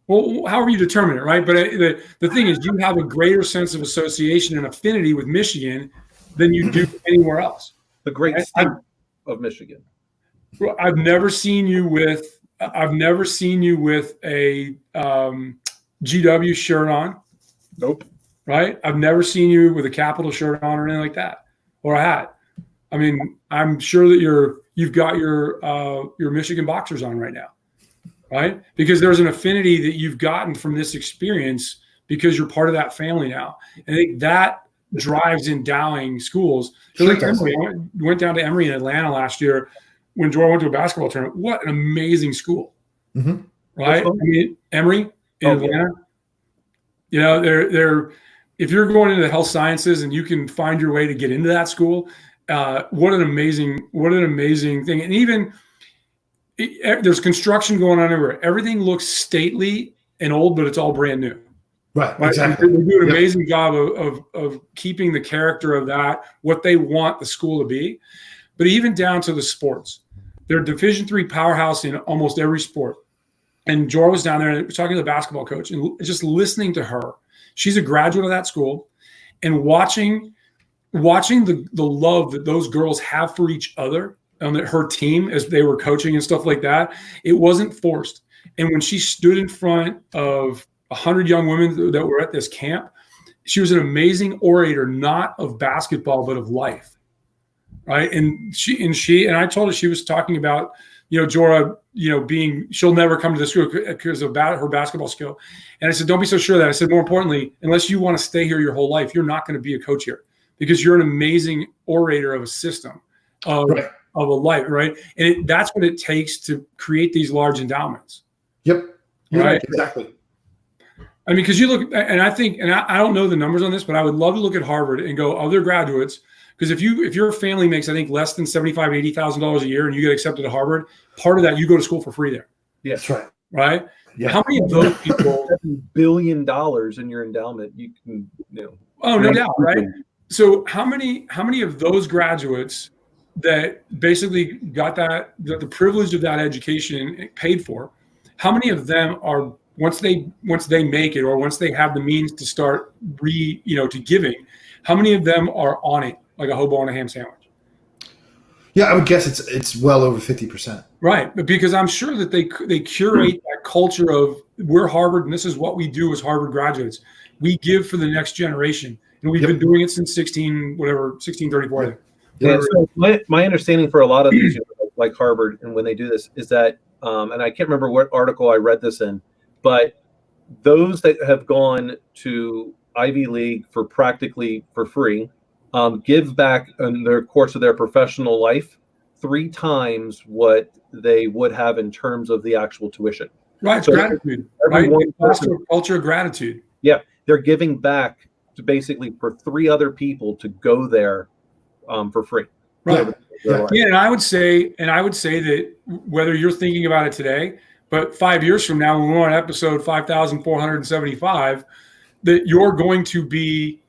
Well, however you determine it, right? But the thing is, you have a greater sense of association and affinity with Michigan than you do anywhere else. The great state of Michigan. I've never seen you with a GW shirt on. Nope. Right? I've never seen you with a Capital shirt on or anything like that, or a hat. I mean, I'm sure that you've got your Michigan boxers on right now, right? Because there's an affinity that you've gotten from this experience because you're part of that family now. And I think that drives endowing schools. Like Emory, I went down to Emory in Atlanta last year when Jordan went to a basketball tournament. What an amazing school, right? I mean, Emory in Atlanta. You know, they're if you're going into the health sciences and you can find your way to get into that school, what an amazing thing. And even there's construction going on everywhere. Everything looks stately and old, but it's all brand new. Right, exactly. They do an amazing job of keeping the character of that, what they want the school to be. But even down to the sports, they're a Division III powerhouse in almost every sport. And Jora was down there and talking to the basketball coach and just listening to her. She's a graduate of that school, and watching the love that those girls have for each other on her team as they were coaching and stuff like that. It wasn't forced. And when she stood in front of 100 young women that were at this camp, she was an amazing orator, not of basketball, but of life. Right. And I told her, she was talking about, Jora, she'll never come to the school because of her basketball skill. And I said, don't be so sure of that. I said, more importantly, unless you want to stay here your whole life, you're not going to be a coach here because you're an amazing orator of a system of a life. Right. And that's what it takes to create these large endowments. Yep. Right. Exactly. I mean, because you look, and I think, and I don't know the numbers on this, but I would love to look at Harvard and go, other graduates. Because if your family makes, I think, less than $75,000, $80,000 a year and you get accepted to Harvard, part of that, you go to school for free there. Yeah. That's right. Right? Yeah. How many of those people? $7 billion in your endowment, you can, Oh, no doubt, right? So how many of those graduates that basically got the privilege of that education paid for, how many of them are, once they make it, or once they have the means to start to giving, how many of them are on it like a hobo on a ham sandwich? Yeah, I would guess it's well over 50%. Right, but because I'm sure that they curate that culture of, we're Harvard and this is what we do as Harvard graduates. We give for the next generation, and we've been doing it since 1634. I think. Yeah. So my understanding for a lot of these, like Harvard, and when they do this, is that, and I can't remember what article I read this in, but those that have gone to Ivy League for practically for free, give back in their course of their professional life 3 times what they would have in terms of the actual tuition. Right, so gratitude. Right, culture of gratitude. Yeah, they're giving back to basically for 3 other people to go there for free. Right. Yeah, and I would say that whether you're thinking about it today, but 5 years from now, when we're on episode 5,475, that you're going to be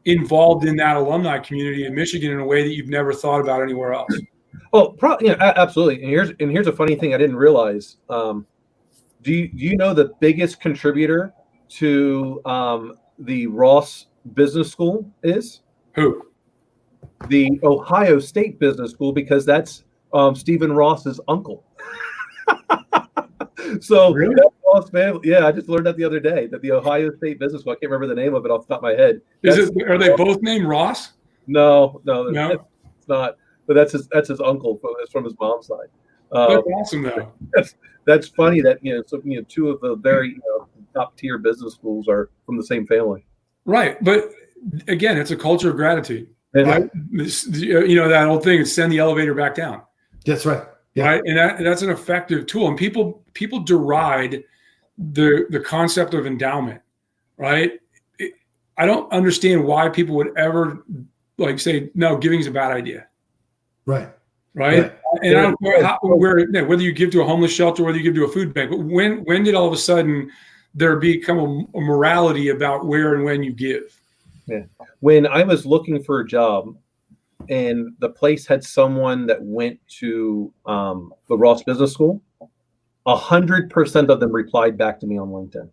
involved in that alumni community in Michigan in a way that you've never thought about anywhere else. Oh, absolutely. And here's a funny thing I didn't realize. Do you know the biggest contributor to the Ross Business School is? Who? The Ohio State Business School, because that's Stephen Ross's uncle. So really? That Ross family, yeah, I just learned that the other day, that the Ohio State Business School, I can't remember the name of it off the top of my head. Are they both named Ross? No, it's not. But that's his uncle. It's from his mom's side. That's awesome, though. That's funny that 2 of the very top tier business schools are from the same family. Right, but again, it's a culture of gratitude. Yeah. Right? That old thing is send the elevator back down. That's right. Yeah. Right, and that's an effective tool. And people deride the concept of endowment. Right, I don't understand why people would ever say no, giving is a bad idea. Right. And I don't care whether you give to a homeless shelter, whether you give to a food bank. But when did all of a sudden there become a morality about where and when you give? Yeah. When I was looking for a job, and the place had someone that went to the Ross Business School, 100% of them replied back to me on LinkedIn.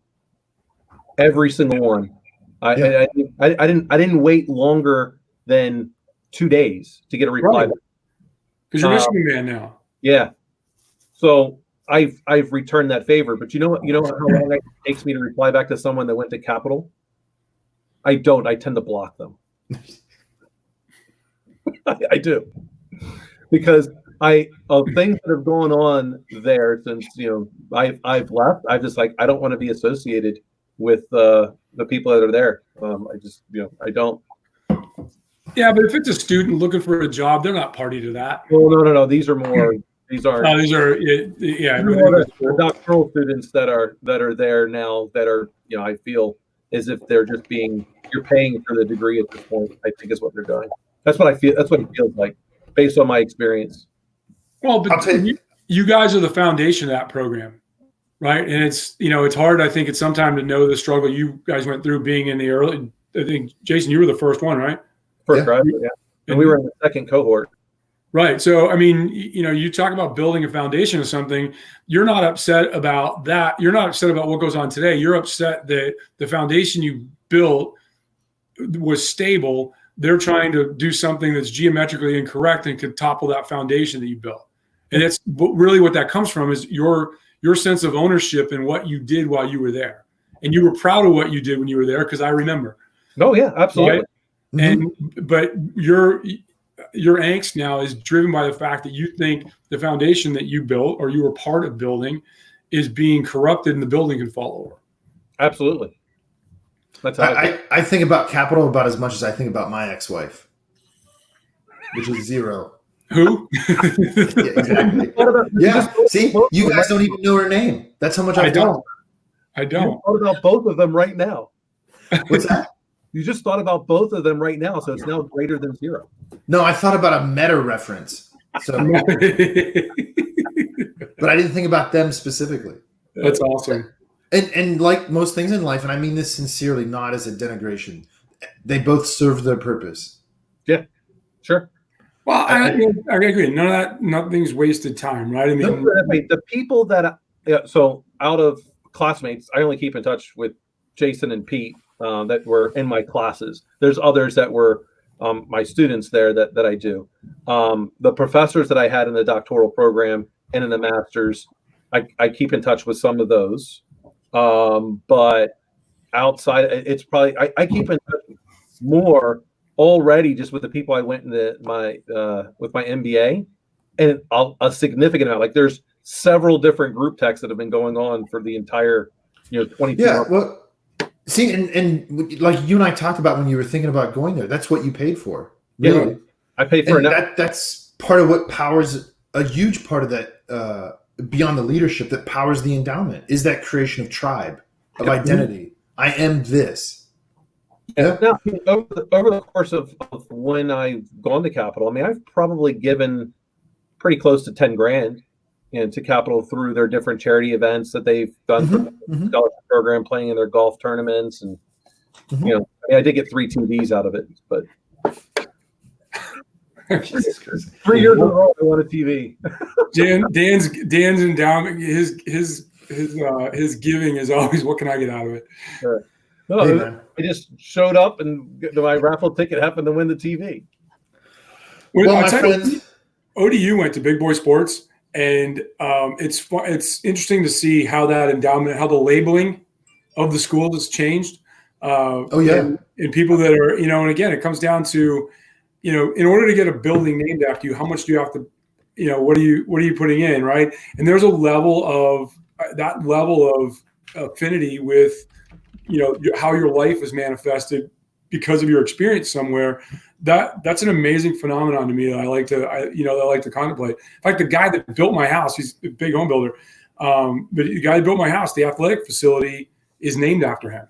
Every single one. I didn't wait longer than 2 days to get a reply. Right. Because you're Michigan man now. Yeah. So I've returned that favor, but you know how long it takes me to reply back to someone that went to Capital? I don't. I tend to block them. I do, because of things that have gone on there since I've left. I just I don't want to be associated with the people that are there. I don't. Yeah, but if it's a student looking for a job, they're not party to that. Well, no. These are more. These are the doctoral students that are there now that are I feel as if they're just you're paying for the degree at this point, I think is what they're doing. That's what I feel. That's what it feels like based on my experience. Well, but you guys are the foundation of that program, right? And it's hard, I think, at some time to know the struggle you guys went through being in the early. I think, Jason, you were the first one, right? First graduate, yeah. And we were in the second cohort. Right. So, I mean, you talk about building a foundation of something. You're not upset about that. You're not upset about what goes on today. You're upset that the foundation you built was stable. They're trying to do something that's geometrically incorrect and could topple that foundation that you built. And it's really what that comes from is your sense of ownership in what you did while you were there. And you were proud of what you did when you were there, because I remember. Oh, yeah, absolutely. Right? But your angst now is driven by the fact that you think the foundation that you built or you were part of building is being corrupted and the building can fall over. Absolutely. That's how I think about capital about as much as I think about my ex-wife, which is zero. Who? Yeah, exactly. Yeah. See, you guys don't even know her name. That's how much I don't. I don't. You thought about both of them right now. What's that? You just thought about both of them right now, so it's now greater than zero. No, I thought about a meta reference. So, but I didn't think about them specifically. That's awesome. And like most things in life, and I mean this sincerely, not as a denigration, they both serve their purpose. Yeah, sure. Well, I agree. Nothing's wasted time, right? I mean, the people that so out of classmates, I only keep in touch with Jason and Pete that were in my classes. There's others that were my students there that I do. The professors that I had in the doctoral program and in the master's, I keep in touch with some of those. But outside, it's probably I keep in touch more already just with the people I went with my MBA, and a significant amount. Like there's several different group texts that have been going on for the entire 22 months. Well, see, and like you and I talked about when you were thinking about going there, that's what you paid for. Really. Yeah, I paid for it. That's part of what powers a huge part of that. Beyond the leadership that powers the endowment is that creation of tribe, of identity. I am this. Yeah. Now, over the course of when I've gone to Capital, I mean, I've probably given pretty close to 10 grand to Capital through their different charity events that they've done for the scholarship program, playing in their golf tournaments. And, I mean, I did get 3 TVs out of it, but 3 years in a row, I won a TV. Dan's endowment, his giving is always, what can I get out of it? Sure. No, I just showed up and my raffle ticket happened to win the TV. Well, my friend, ODU went to Big Boy Sports, and it's interesting to see how that endowment, how the labeling of the school has changed. And people that are, and again, it comes down to, in order to get a building named after you, how much do you have to, what are you putting in, right? And there's a level of affinity with, how your life is manifested because of your experience somewhere. That's an amazing phenomenon to me that I like to contemplate. In fact, the guy that built my house, he's a big home builder, but the guy that built my house, the athletic facility is named after him.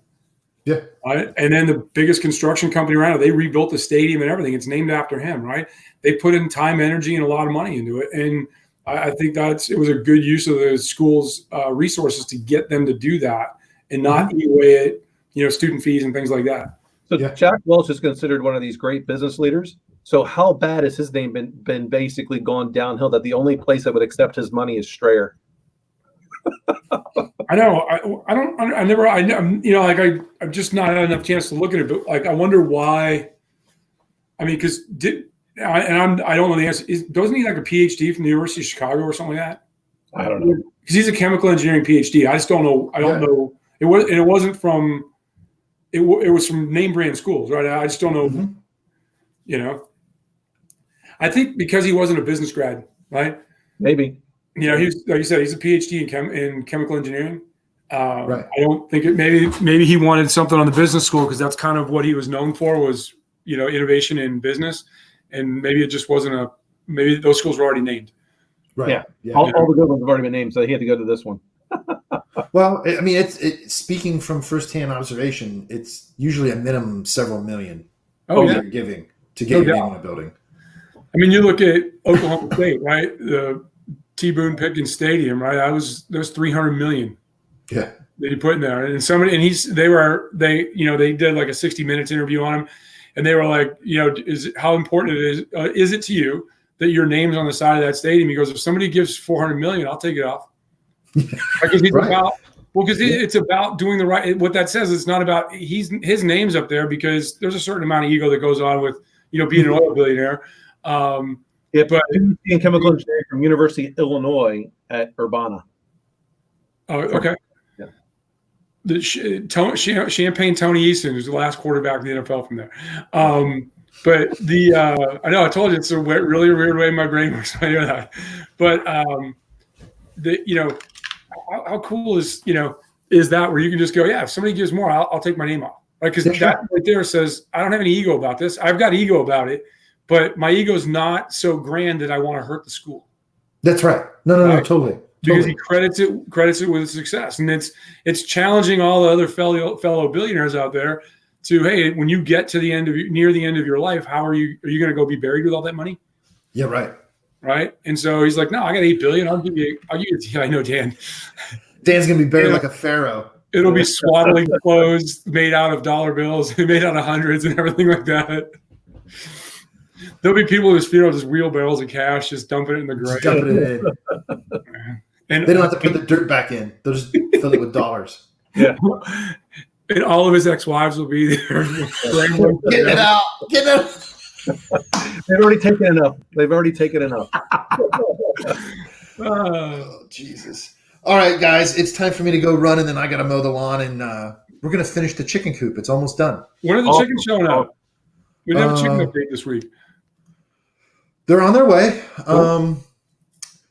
Yeah. Right? And then the biggest construction company around, they rebuilt the stadium and everything. It's named after him, right? They put in time, energy, and a lot of money into it. And I think it was a good use of the school's resources to get them to do that and not eat away at, student fees and things like that. So Jack Welch is considered one of these great business leaders. So how bad has his name been basically gone downhill that the only place that would accept his money is Strayer? I know. I've just not had enough chance to look at it, but I wonder why. I mean, because I don't know the answer. Doesn't he like a PhD from the University of Chicago or something like that? I don't know. Because he's a chemical engineering PhD. I just don't know. I don't know. It wasn't from. It was from name brand schools, right? I just don't know. I think because he wasn't a business grad, right? Maybe. He's, like you said, he's a PhD in chemical engineering. Right. I don't think maybe he wanted something on the business school because that's kind of what he was known for was, innovation in business. And maybe it just wasn't maybe those schools were already named. Right. Yeah. All the good ones have already been named, so he had to go to this one. Well, I mean, it's speaking from firsthand observation. It's usually a minimum several million you're giving to get your name on a building. I mean, you look at Oklahoma State, right? The T. Boone Pickens Stadium, right? There's 300 million. Yeah. That he put in there, and they did like a 60 Minutes interview on him, and they were like, how important is it to you that your name's on the side of that stadium? He goes, if somebody gives 400 million, I'll take it off. Because he's right. it's about doing the right. What that says, it's not about his name's up there because there's a certain amount of ego that goes on with being an oil billionaire. But in chemical engineering from University of Illinois at Urbana. Oh, okay. Yeah. The Champagne Tony Easton, who's the last quarterback in the NFL from there. But I know I told you it's a really weird way my brain works. I know that, but how cool is that where you can just go, yeah, if somebody gives more, I'll take my name off, right? Because that right there says I don't have any ego about this. I've got ego about it, but my ego is not so grand that I want to hurt the school. That's right. No, totally. Because he credits it with success, and it's challenging all the other fellow billionaires out there to, hey, when you get to near the end of your life, are you going to go be buried with all that money? Yeah, right. Right. And so he's like, no, I got $8 billion. I'll give you. I know Dan. Dan's gonna be buried like a pharaoh. It'll be swaddling clothes made out of dollar bills, made out of hundreds, and everything like that. There'll be people whose funeral just wheelbarrows of cash, just dumping it in the grave. Dumping it in. And they don't have to put the dirt back in. They'll just fill it with dollars. Yeah. And all of his ex-wives will be there. Get it out. They've already taken enough. Oh, Jesus. All right, guys. It's time for me to go run, and then I got to mow the lawn, and we're going to finish the chicken coop. It's almost done. When are the chickens showing up? We didn't have a chicken update this week. They're on their way.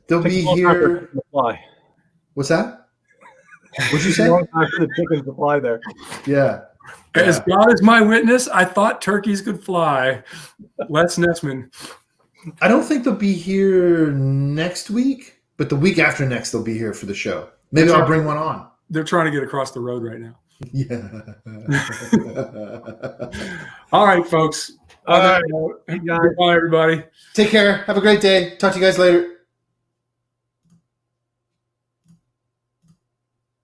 They'll be here. What's that? What'd you say? The chickens to fly there. Yeah. As God is my witness, I thought turkeys could fly. Les Nessman. I don't think they'll be here next week, but the week after next they'll be here for the show. Maybe I'll bring one on. They're trying to get across the road right now. Yeah. All right, folks. All right. Goodbye, everybody. Take care. Have a great day. Talk to you guys later.